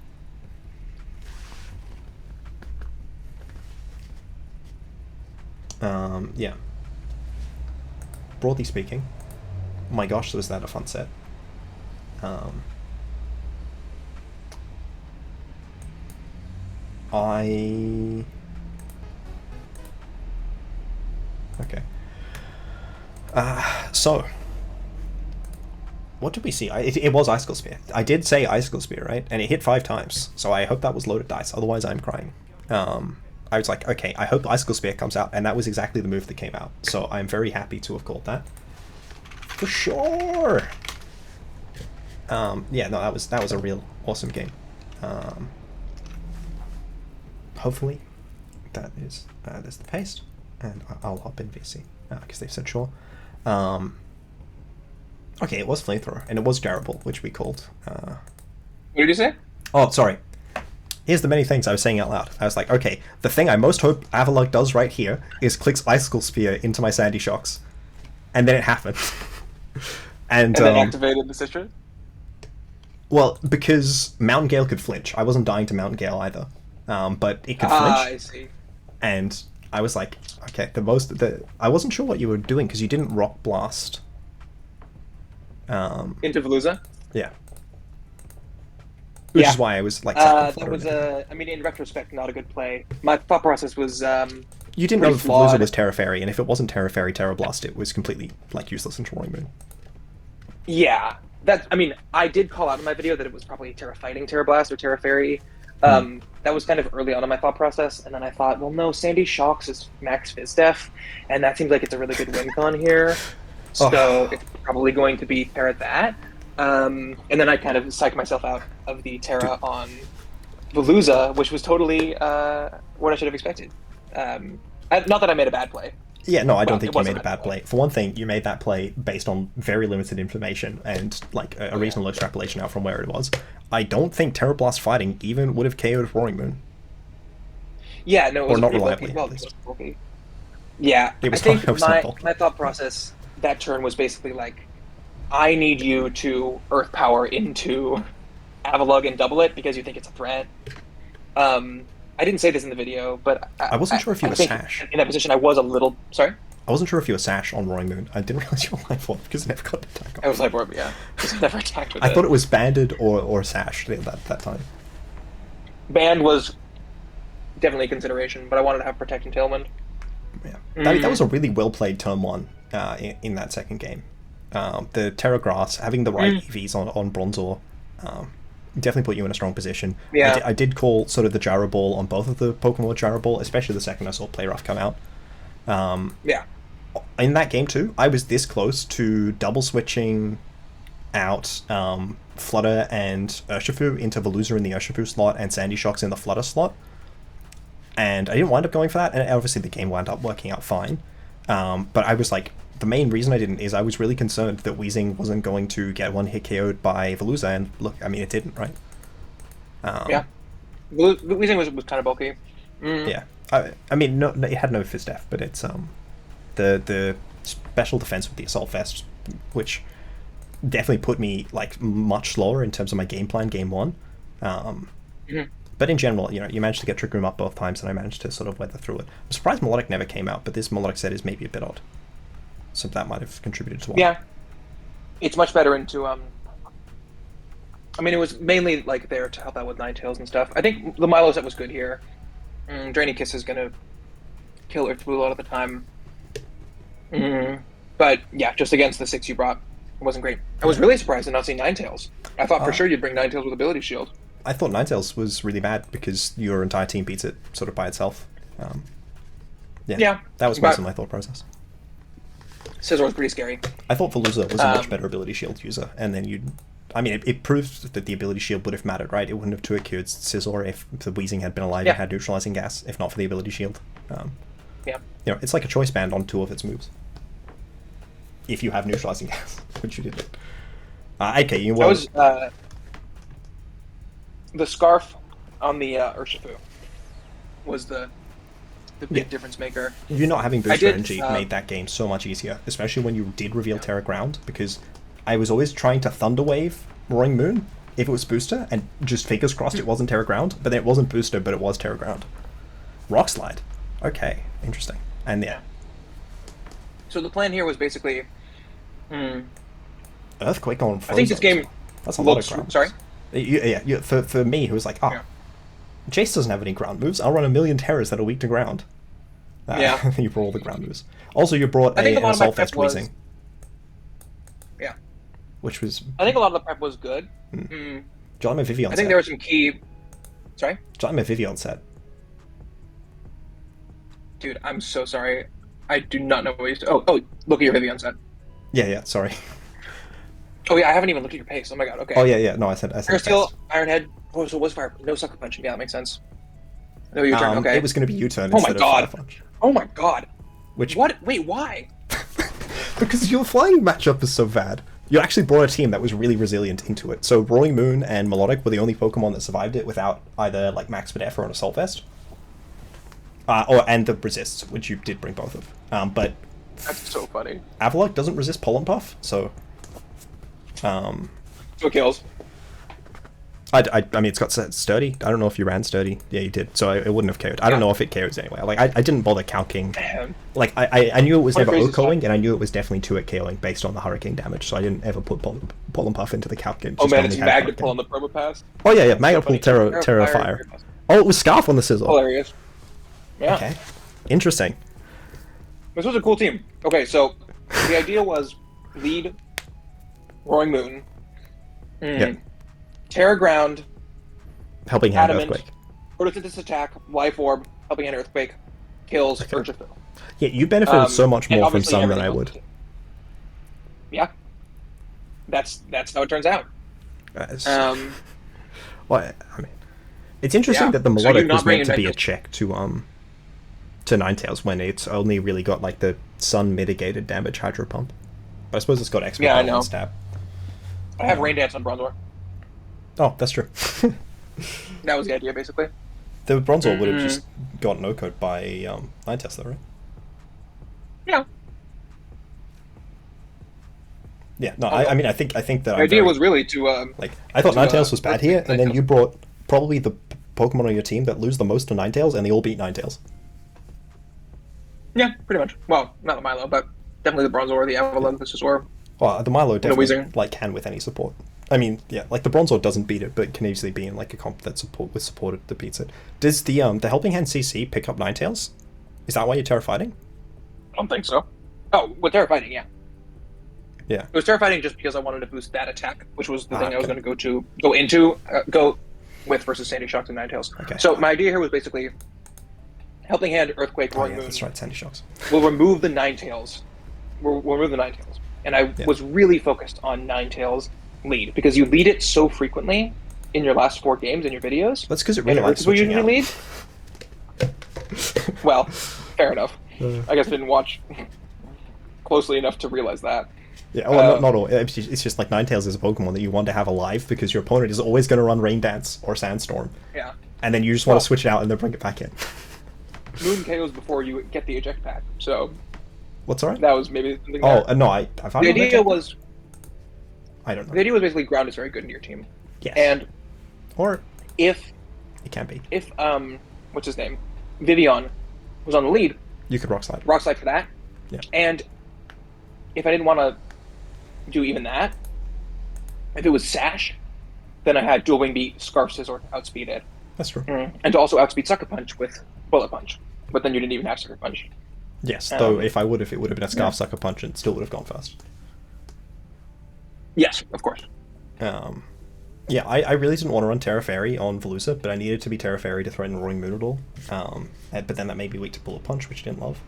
Yeah. Broadly speaking, my gosh, was that a fun set. Okay. So, what did we see? It was Icicle Spear. I did say Icicle Spear, right? And it hit 5 times, so I hope that was loaded dice, otherwise I'm crying. I was like, okay, I hope Icicle Spear comes out, and that was exactly the move that came out, so I'm very happy to have called that. For sure! Yeah, no, that was a real awesome game. Hopefully, that is there's the paste, and I'll hop in VC, because they've said sure. Okay, it was Flamethrower, and it was Garable, which we called. What did you say? Oh, sorry. Here's the many things I was saying out loud. I was like, okay, the thing I most hope Avalugg does right here is clicks Icicle Spear into my Sandy Shocks. And then it happened. And then activated the Citron? Well, because Mountain Gale could flinch. I wasn't dying to Mountain Gale either. But it could flinch. I see. And I was like, okay, I wasn't sure what you were doing, because you didn't Rock Blast. Into Veluza? Yeah. Which is why I was like... that was I mean, in retrospect, not a good play. My thought process was... you didn't know if Veluza was Terra Fairy, and if it wasn't Terra Fairy, Terra Blast, it was completely like useless into Roaring Moon. Yeah. I mean, I did call out in my video that it was probably Terra Fighting Terra Blast or Terra Fairy. That was kind of early on in my thought process, and then I thought, well, no, Sandy Shocks is Max Fizdef, and that seems like it's a really good win con here. So it's probably going to be Terra that. And then I kind of psyched myself out of the Terra on Veluza, which was totally what I should have expected. Not that I made a bad play. Yeah, no, I don't think you made a bad play. For one thing, you made that play based on very limited information and like a reasonable extrapolation out from where it was. I don't think Terra Blast Fighting even would have KO'd Roaring Moon. Yeah, no, it was not reliably. Yeah, it was I think my thought process that turn was basically like, I need you to Earth Power into Avalugg and double it because you think it's a threat. I didn't say this in the video, but I wasn't sure if you were Sash. In that position, I was a little... Sorry? I wasn't sure if you were Sash on Roaring Moon. I didn't realize you were Life Orb because it never got attacked. I was Life Orb, yeah. Just never attacked with it. I thought it was Banded or Sash that time. Band was definitely a consideration, but I wanted to have Protect and Tailwind. Yeah. That was a really well-played turn 1 in that second game. The Terra Grass, having the right EVs on Bronzor, definitely put you in a strong position. Yeah. I did call sort of the Gyro Ball on both of the Pokemon with Gyro Ball, especially the second I saw Play Rough come out. Yeah. In that game too, I was this close to double switching out Flutter and Urshifu into Veluza in the Urshifu slot and Sandy Shocks in the Flutter slot. And I didn't wind up going for that, and obviously the game wound up working out fine. But I was like, the main reason I didn't is I was really concerned that Weezing wasn't going to get one hit KO'd by Veluza, and look, I mean, it didn't, right? Yeah. Weezing was kind of bulky. Yeah. I mean, no, it had no Fizz Def, but it's the special defense with the Assault Vest, which definitely put me like much slower in terms of my game plan game one. But in general, you know, you managed to get Trick Room up both times, and I managed to sort of weather through it. I'm surprised Melodic never came out, but this Melodic set is maybe a bit odd. So that might have contributed to why. Yeah. It's much better into I mean, it was mainly like there to help out with Ninetales and stuff. I think the Milo set was good here. Draining Kiss is gonna kill Urshifu a lot of the time. But yeah, just against the 6 you brought, it wasn't great. I was really surprised to not see Ninetales. I thought for sure you'd bring Ninetales with Ability Shield. I thought Ninetales was really bad because your entire team beats it sort of by itself. Yeah, that was most of my thought process. Scizor was pretty scary. I thought Veluza was a much better Ability Shield user, and then I mean, it proves that the Ability Shield would have mattered, right? It wouldn't have 2-hit Scizor if the Weezing had been alive and had Neutralizing Gas, if not for the Ability Shield. Yeah. You know, it's like a Choice Band on 2 of its moves. If you have Neutralizing Gas, which you didn't. Okay, you were... That was, the Scarf on the Urshifu was the big difference maker. You not having Booster Energy made that game so much easier, especially when you did reveal Terra Ground, because I was always trying to Thunder Wave Roaring Moon if it was Booster, and just fingers crossed it wasn't Terra Ground, but then it wasn't Booster, but it was Terra Ground. Rock Slide. Okay, interesting. And yeah. So the plan here was basically... Earthquake on Frozen. I think this game... That's a lot of ground. Sorry? Yeah, for me, who was like, Jace doesn't have any ground moves. I'll run a million Terrors that are weak to ground. You brought all the ground moves. Also, you brought an Assault Vest Weezing. Yeah. Which was... I think a lot of the prep was good. John Vivillon I think there were some key... Sorry? John Vivillon set. Dude, I'm so sorry. I do not know what you said. Oh, look at your Vivillon set. Yeah, sorry. Oh yeah, I haven't even looked at your pace. Oh my god, okay. Oh yeah, no, I said Fire Steel, Iron Head. Oh, so it was Fire. No Sucker Punch. Yeah, that makes sense. No U-turn, okay. It was going to be U-turn instead of Fire Punch. Oh my god. Which... What? Wait, why? Because your flying matchup is so bad. You actually brought a team that was really resilient into it. So Roaring Moon and Melodic were the only Pokemon that survived it without either like Max Spadef or an Assault Vest. And the Resists, which you did bring both of. But... That's so funny. Avalok doesn't resist Pollen Puff, so... So it kills. I mean, it's got Sturdy. I don't know if you ran Sturdy. Yeah, you did. So it wouldn't have KO'd. I don't know if it KOs anyway. Like, I didn't bother calking. Like, I knew it was never OHKOing, and I knew it was definitely 2-hit KOing based on the Hurricane damage, so I didn't ever put Pollen Puff into the calc game. Oh man, it's Magnet Pull on the Probopass. Oh yeah, Magnet Pull, Terra Fire. Oh, it was Scarf on the Scizor. Hilarious. Yeah. Okay. Interesting. This was a cool team. Okay, so the idea was lead Roaring Moon. Terra Ground. Helping Hand Adamant, Earthquake. Photosynthesis Attack, Life Orb, Helping Hand Earthquake, kills Urshifu. Yeah, you benefited so much more from Sun than I would. Yeah. That's how it turns out. Well, I mean, it's interesting that the Melodic was meant to be a check to Ninetales when it's only really got like the Sun mitigated damage Hydro Pump. But I suppose it's got extra power and stab. I have Rain Dance on Bronzor. Oh, that's true. That was the idea, basically. The Bronzor would have just got no-code by Ninetales, though, right? Yeah. Yeah, no, I mean, I think that the idea was really to like, I thought Ninetales was bad here, and then you brought probably the Pokemon on your team that lose the most to Ninetales, and they all beat Ninetales. Yeah, pretty much. Well, not the Milo, but definitely the Bronzor, the Avalon, the Scizor. Well, the Milo definitely like can with any support. I mean, yeah, like the Bronzor doesn't beat it, but can easily be in like a comp that supported that beats it. Does the Helping Hand CC pick up Ninetales? Is that why you're Terra Fighting? I don't think so. Oh, with Terra Fighting, yeah. Yeah. It was Terra Fighting just because I wanted to boost that attack, which was the thing I was going to go with versus Sandy Shocks and Ninetales. Okay. So my idea here was basically Helping Hand, Earthquake, Roaring Moon. That's right, Sandy Shocks. We'll remove the Ninetales. We'll remove the Ninetales. And I was really focused on Ninetales lead because you lead it so frequently in your last 4 games in your videos. That's because it really likes Urkifu switching usually out. lead. Well, fair enough. I guess I didn't watch closely enough to realize that. Yeah, well, not all. It's just like Ninetales is a Pokemon that you want to have alive because your opponent is always going to run Rain Dance or Sandstorm. Yeah. And then you just want to switch it out and then bring it back in. Moon KOs before you get the eject pack, so... What's alright? That was maybe something no, I found the idea was... I don't know. The idea was basically ground is very good in your team. Yes. And... Or... If... It can be. If, what's his name? Vivillon was on the lead... You could Rock Slide. Rock Slide for that. Yeah. And... If I didn't want to do even that, if it was Sash, then I had Dual Wing Beat, Scarf Scissor, outspeed it. That's true. And to also outspeed Sucker Punch with Bullet Punch. But then you didn't even have Sucker Punch. Yes, though if it would have been a Scarf Sucker Punch, it still would have gone fast. Yes, of course. Yeah, I really didn't want to run Terra Fairy on Veluza, but I needed to be Terra Fairy to threaten Roaring Moon at all. But then that made me weak to Bullet Punch, which I didn't love.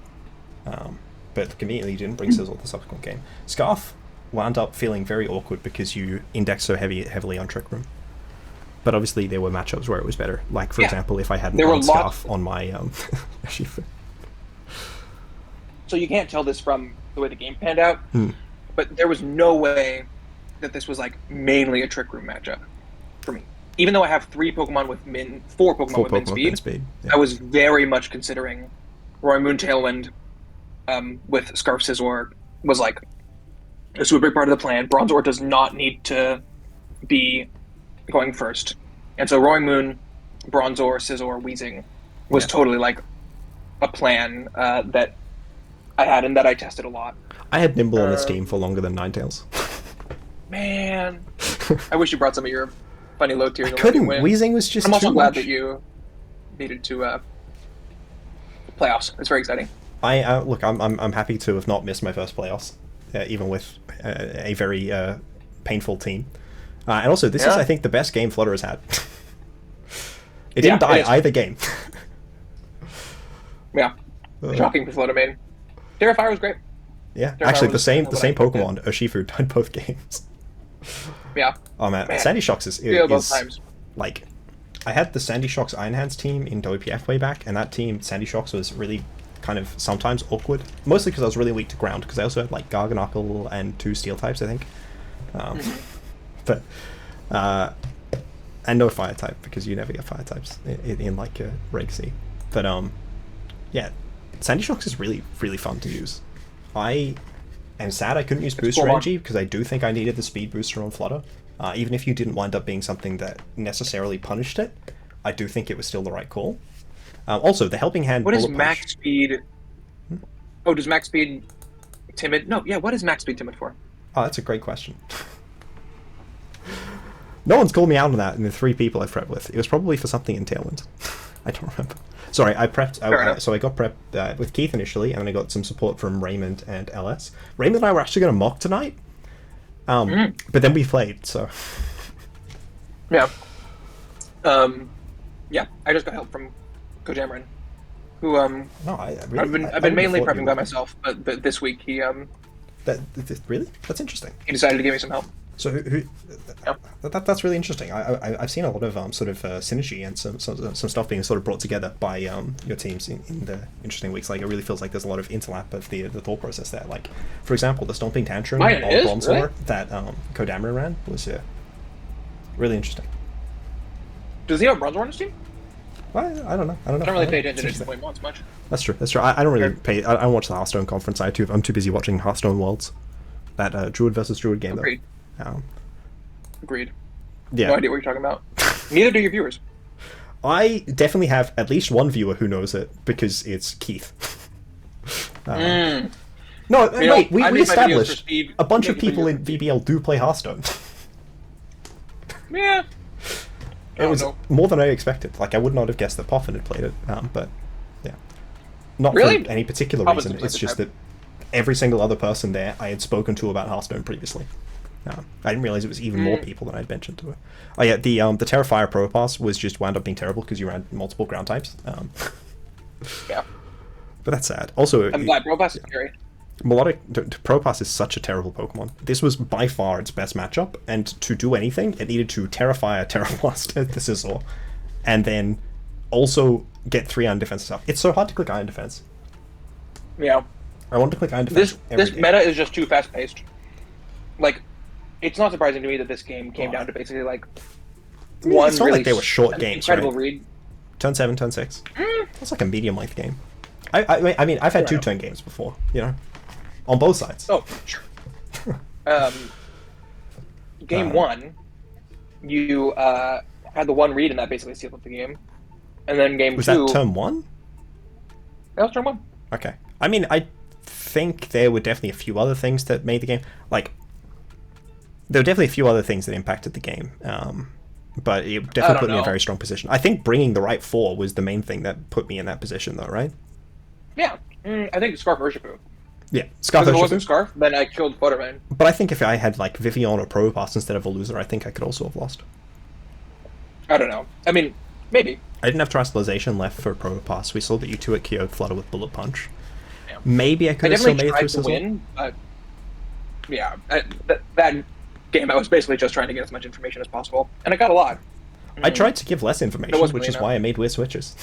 But conveniently didn't bring Sizzle the subsequent game. Scarf wound up feeling very awkward because you indexed so heavily on Trick Room. But obviously there were matchups where it was better. Like, for example, if I hadn't run Scarf on my Urshifu. So you can't tell this from the way the game panned out, but there was no way that this was like mainly a Trick Room matchup for me. Even though I have 4 Pokemon with min speed, yeah. I was very much considering Roaring Moon Tailwind with Scarf Scizor was like a super big part of the plan. Bronzor does not need to be going first. And so Roaring Moon, Bronzor, Scizor, Weezing was totally like a plan that I had and that I tested a lot. I had Nimble on this team for longer than Ninetales. Man, I wish you brought some of your funny low tiers. I couldn't. Weezing was just I'm also too glad much. that you needed to playoffs. It's very exciting. Look, I'm happy to have not missed my first playoffs, even with a very painful team. And also, this is, I think, the best game Flutter has had. It didn't die either game. Yeah, shocking for Flutter Mane. Terrifier was great. Yeah, Terrifier actually, was the same Pokemon, Urshifu, died both games. Yeah. Oh man, Sandy Shocks is both times. Like, I had the Sandy Shocks Iron Hands team in WPF way back, and that team, Sandy Shocks, was really kind of sometimes awkward. Mostly because I was really weak to ground, because I also had like Garganacl and 2 Steel types, I think. But and no Fire type, because you never get Fire types in like Reg C. But yeah, Sandy Shocks is really, really fun to use. I am sad I couldn't use Booster Energy, because I do think I needed the speed booster on Flutter. Even if you didn't wind up being something that necessarily punished it, I do think it was still the right call. Also, the Helping Hand. What is max speed? Oh, does max speed timid? No, yeah. What is max speed timid for? Oh, that's a great question. No one's called me out on that in the 3 people I've prepped with. It was probably for something in Tailwind. I don't remember. Sorry, I prepped. So I got prepped with Keith initially, and then I got some support from Raymond and LS. Raymond and I were actually going to mock tonight, but then we played. So yeah, yeah. I just got help from Coach Amarin, who no, I've been mainly prepping by myself, but this week he really? That's interesting. He decided to give me some help. So that's really interesting. I've seen a lot of sort of synergy and some stuff being sort of brought together by your teams in the interesting weeks. Like, it really feels like there's a lot of interlap of the thought process there. Like, for example, the Stomping Tantrum on Bronzor really? That Kodamara ran was really interesting. Does he have Bronzor on his team? I don't know. I don't really pay attention to Point Mons much. That's true. I don't really pay. I don't watch the Hearthstone conference. I'm too busy watching Hearthstone Worlds. That Druid versus Druid game. Agreed. Though. Agreed. Yeah. No idea what you're talking about. Neither do your viewers. I definitely have at least one viewer who knows it, because it's Keith. No, wait, we established a bunch of people in VBL do play Hearthstone. Yeah. It was more than I expected. Like, I would not have guessed that Poffin had played it, but yeah. Not for any particular reason. It's just that every single other person there I had spoken to about Hearthstone previously. I didn't realize it was even more people than I'd mentioned to it. Oh yeah, the Terrafire Probopass was just wound up being terrible because you ran multiple ground types. Yeah. But that's sad. Also, I'm glad Probopass is scary. Probopass is such a terrible Pokemon. This was by far its best matchup, and to do anything, it needed to Terra Fire, Terra Blast the Scizor, and then also get 3 Iron Defense stuff. It's so hard to click Iron Defense. Yeah. I want to click Iron Defense. This meta is just too fast paced. Like, it's not surprising to me that this game came down to basically like one. It's not really like they were short games, incredible right? read. Turn 7, turn 6. That's like a medium length game. I mean, I've had 2-turn games before, you know, on both sides. Oh, sure. Game 1, you had the 1 read, and that basically sealed up the game. And then game 2 was that turn 1? That was turn 1. Okay. I mean, I think there were definitely a few other things that made the game like. There were definitely a few other things that impacted the game, but it definitely put me in a very strong position. I think bringing the right 4 was the main thing that put me in that position, though, right? Yeah, I think Scarf Urshifu. Yeah, Scarf Urshifu. If it wasn't Scarf, then I killed Flutter Mane. But I think if I had like Vivillon or Probopass instead of Veluza, I think I could also have lost. I don't know. I mean, maybe. I didn't have Terastallization left for Probopass. We saw that you 2 at KO'd Flutter with Bullet Punch. Yeah. Maybe I could have still made it through to win, but yeah, that game I was basically just trying to get as much information as possible, and I got a lot. I tried to give less information, which is why I made weird switches.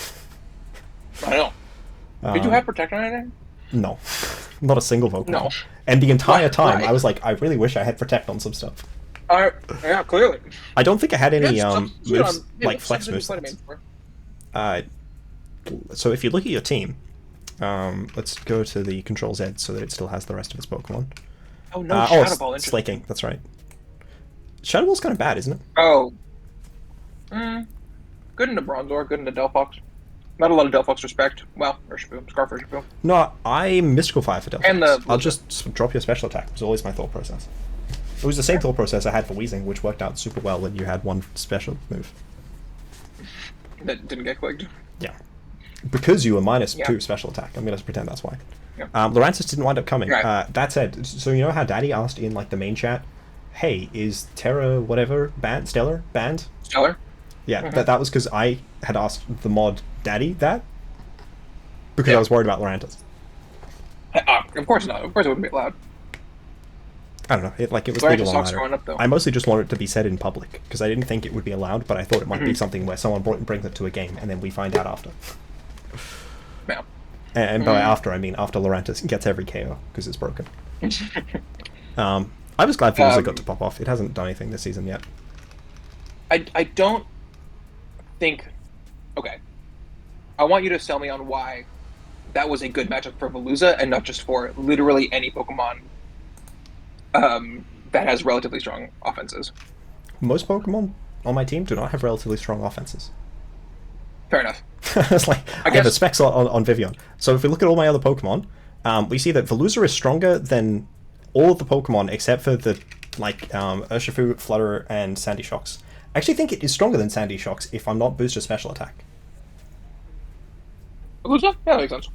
I know. Did you have Protect on anything? No. Not a single Pokemon. No. And the entire time, I was like, I really wish I had Protect on some stuff. Yeah, clearly. I don't think I had any moves, like Flex moves. So if you look at your team, let's go to the Control Z so that it still has the rest of its Pokemon. Oh, no, Shadow Ball. Slaking, that's right. Shadow Ball's kind of bad, isn't it? Oh. Good into Bronzor, good into Delphox. Not a lot of Delphox respect. Well, Urshifu, Scarf Urshifu. No, I Mystical Fire for Delphox. And I'll just drop your special attack. It was always my thought process. It was the same thought process I had for Weezing, which worked out super well when you had 1 special move. That didn't get clicked. Yeah. Because you were -2 special attack. I'm going to pretend that's why. Yeah. Lorantis didn't wind up coming. Right. That said, so you know how Daddy asked in like the main chat, hey, is Terra whatever banned? Stellar banned? Stellar? Yeah, that was because I had asked the mod Daddy that because I was worried about Lorantis. Of course not. Of course it wouldn't be allowed. I don't know. It was legal on up, though. I mostly just wanted it to be said in public because I didn't think it would be allowed, but I thought it might be something where someone brings it to a game and then we find out after. Yeah. And by after, I mean after Lorantis gets every KO because it's broken. I was glad Veluza got to pop off. It hasn't done anything this season yet. I don't think... Okay. I want you to sell me on why that was a good matchup for Veluza and not just for literally any Pokemon that has relatively strong offenses. Most Pokemon on my team do not have relatively strong offenses. Fair enough. It's like, I have the specs on Vivillon. So if we look at all my other Pokemon, we see that Veluza is stronger than all of the Pokemon except for the Urshifu, Flutter, and Sandy Shocks. I actually think it is stronger than Sandy Shocks if I'm not boosted special attack. Veluza? Yeah, that makes sense.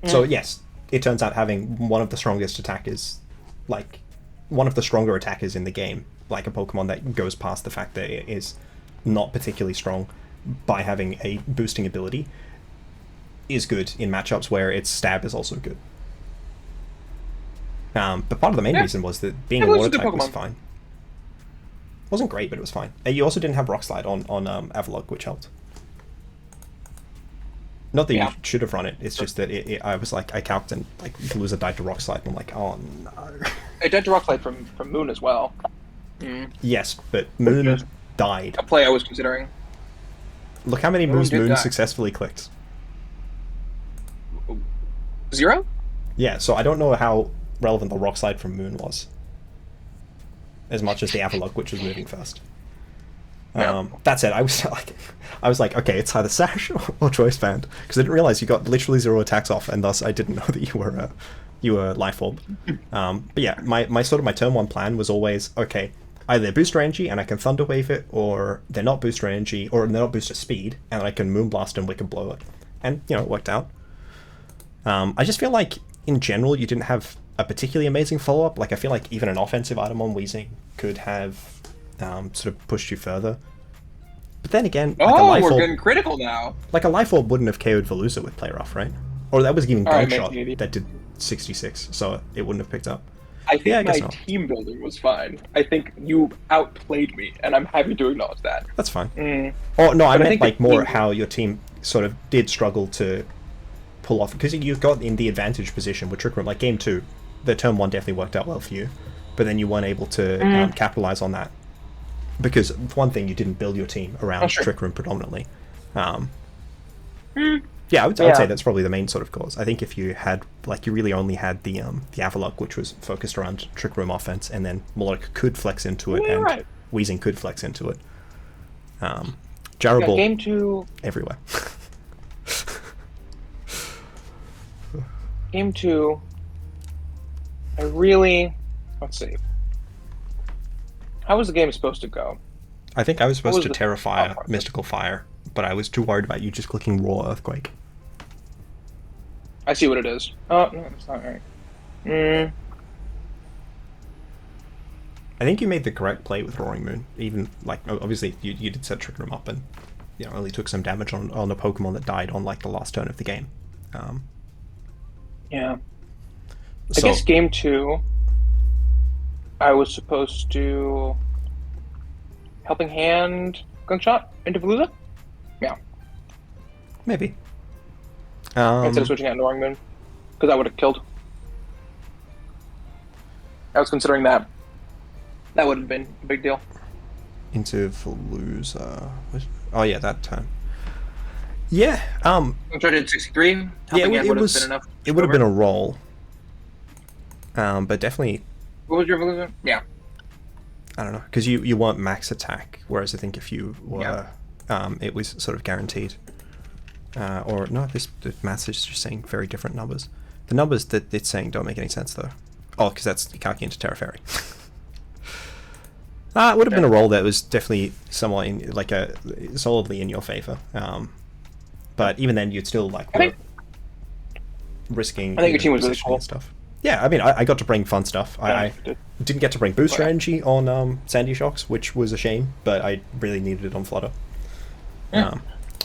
So yes, it turns out having one of the strongest attackers, like one of the stronger attackers in the game, like a Pokemon that goes past the fact that it is not particularly strong by having a boosting ability, is good in matchups where its stab is also good. But part of the main reason was that being a water type was fine. It wasn't great, but it was fine. And you also didn't have Rock Slide on Avalok, which helped. Not that you should have run it, it's just that I was like, I calced and like Veluza died to Rock Slide, and I'm like, oh no. It died to Rock Slide from Moon as well. Yes, but Moon died. A play I was considering. Look how many moves Moon successfully clicked. 0? Yeah, so I don't know how relevant the Rock Slide from Moon was. As much as the Avalok, which was moving first. That said, I was like, okay, it's either Sash or Choice Band, because I didn't realize you got literally 0 attacks off, and thus I didn't know that you were Life Orb. But yeah, my sort of my turn 1 plan was always, okay, either they're booster energy and I can Thunder Wave it, or they're not booster energy, or they're not booster speed, and I can Moonblast and Wicked Blow it. And, you know, it worked out. I just feel like, in general, you didn't have a particularly amazing follow-up. Like, I feel like even an offensive item on Weezing could have sort of pushed you further. But then again, like a Life we're Orb, getting critical now. Like a Life Orb wouldn't have KO'd Veluza with Play Rough, right? Or that was even Gunshot that did 66, so it wouldn't have picked up. I think Yeah, I guess my not. team building was fine. I think you outplayed me, and I'm happy to acknowledge that. That's fine. Mm. Oh no, I But I meant think the like more team- how your team sort of did struggle to pull off, because you got in the advantage position with Trick Room. Like game 2, the turn 1 definitely worked out well for you, but then you weren't able to capitalize on that because for one thing, you didn't build your team around sure. Trick Room predominantly. Yeah, I would say that's probably the main sort of cause. I think if you had, like, you really only had the Avalok, which was focused around Trick Room offense, and then Melodic could flex into it, and right. Weezing could flex into it. Yeah, Jarable game 2. everywhere. Game 2. I really. Let's see. How was the game supposed to go? I think I was supposed to the Terrafire thought process? Mystical Fire, but I was too worried about you just clicking Raw Earthquake. I see what it is. Oh, no, it's not right. I think you made the correct play with Roaring Moon. Even, like, obviously you did set Trick Room up and, you know, only took some damage on a Pokemon that died on, like, the last turn of the game. Yeah. So, I guess game 2, I was supposed to Helping Hand Gunshot into Veluza? Yeah. maybe. Instead of switching out into Roaring Moon. Because I would have killed. I was considering that. That would have been a big deal. Into Veluza. Oh yeah, that turn. Yeah. Gunshot did 63. Yeah, Helping Hand it would was. have been enough. It would have been a roll. But definitely, What was your Veluza? Yeah. I don't know, because you weren't max attack, whereas I think if you were, it was sort of guaranteed. Or no, the maths is just saying very different numbers. The numbers that it's saying don't make any sense though. Oh, because that's calculating into Terra Fairy. It would have been a roll that was definitely somewhat in, like solidly in your favor. But even then, you'd still like risking. I think your team was really positioning cool. and stuff. Yeah, I mean, I got to bring fun stuff. I didn't get to bring boost strategy on Sandy Shocks, which was a shame, but I really needed it on Flutter. Yeah.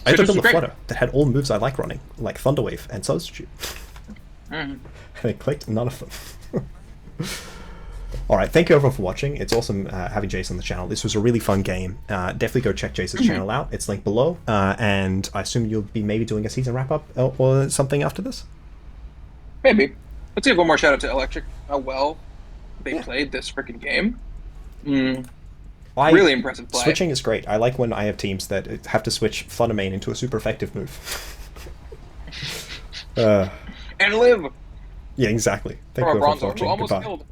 I had to build a great. Flutter that had all moves I like running, like Thunder Wave and Substitute. And I clicked none of them. Alright, thank you everyone for watching. It's awesome having Jason on the channel. This was a really fun game. Definitely go check Jason's channel out. It's linked below. And I assume you'll be maybe doing a season wrap-up or something after this? Maybe. Let's give one more shout out to Electric. How well they played this freaking game. Really impressive play. Switching is great. I like when I have teams that have to switch Flutter Mane into a super effective move. And live! Yeah, exactly. Thank From you our everyone bronze for arm, watching. almost Goodbye. killed.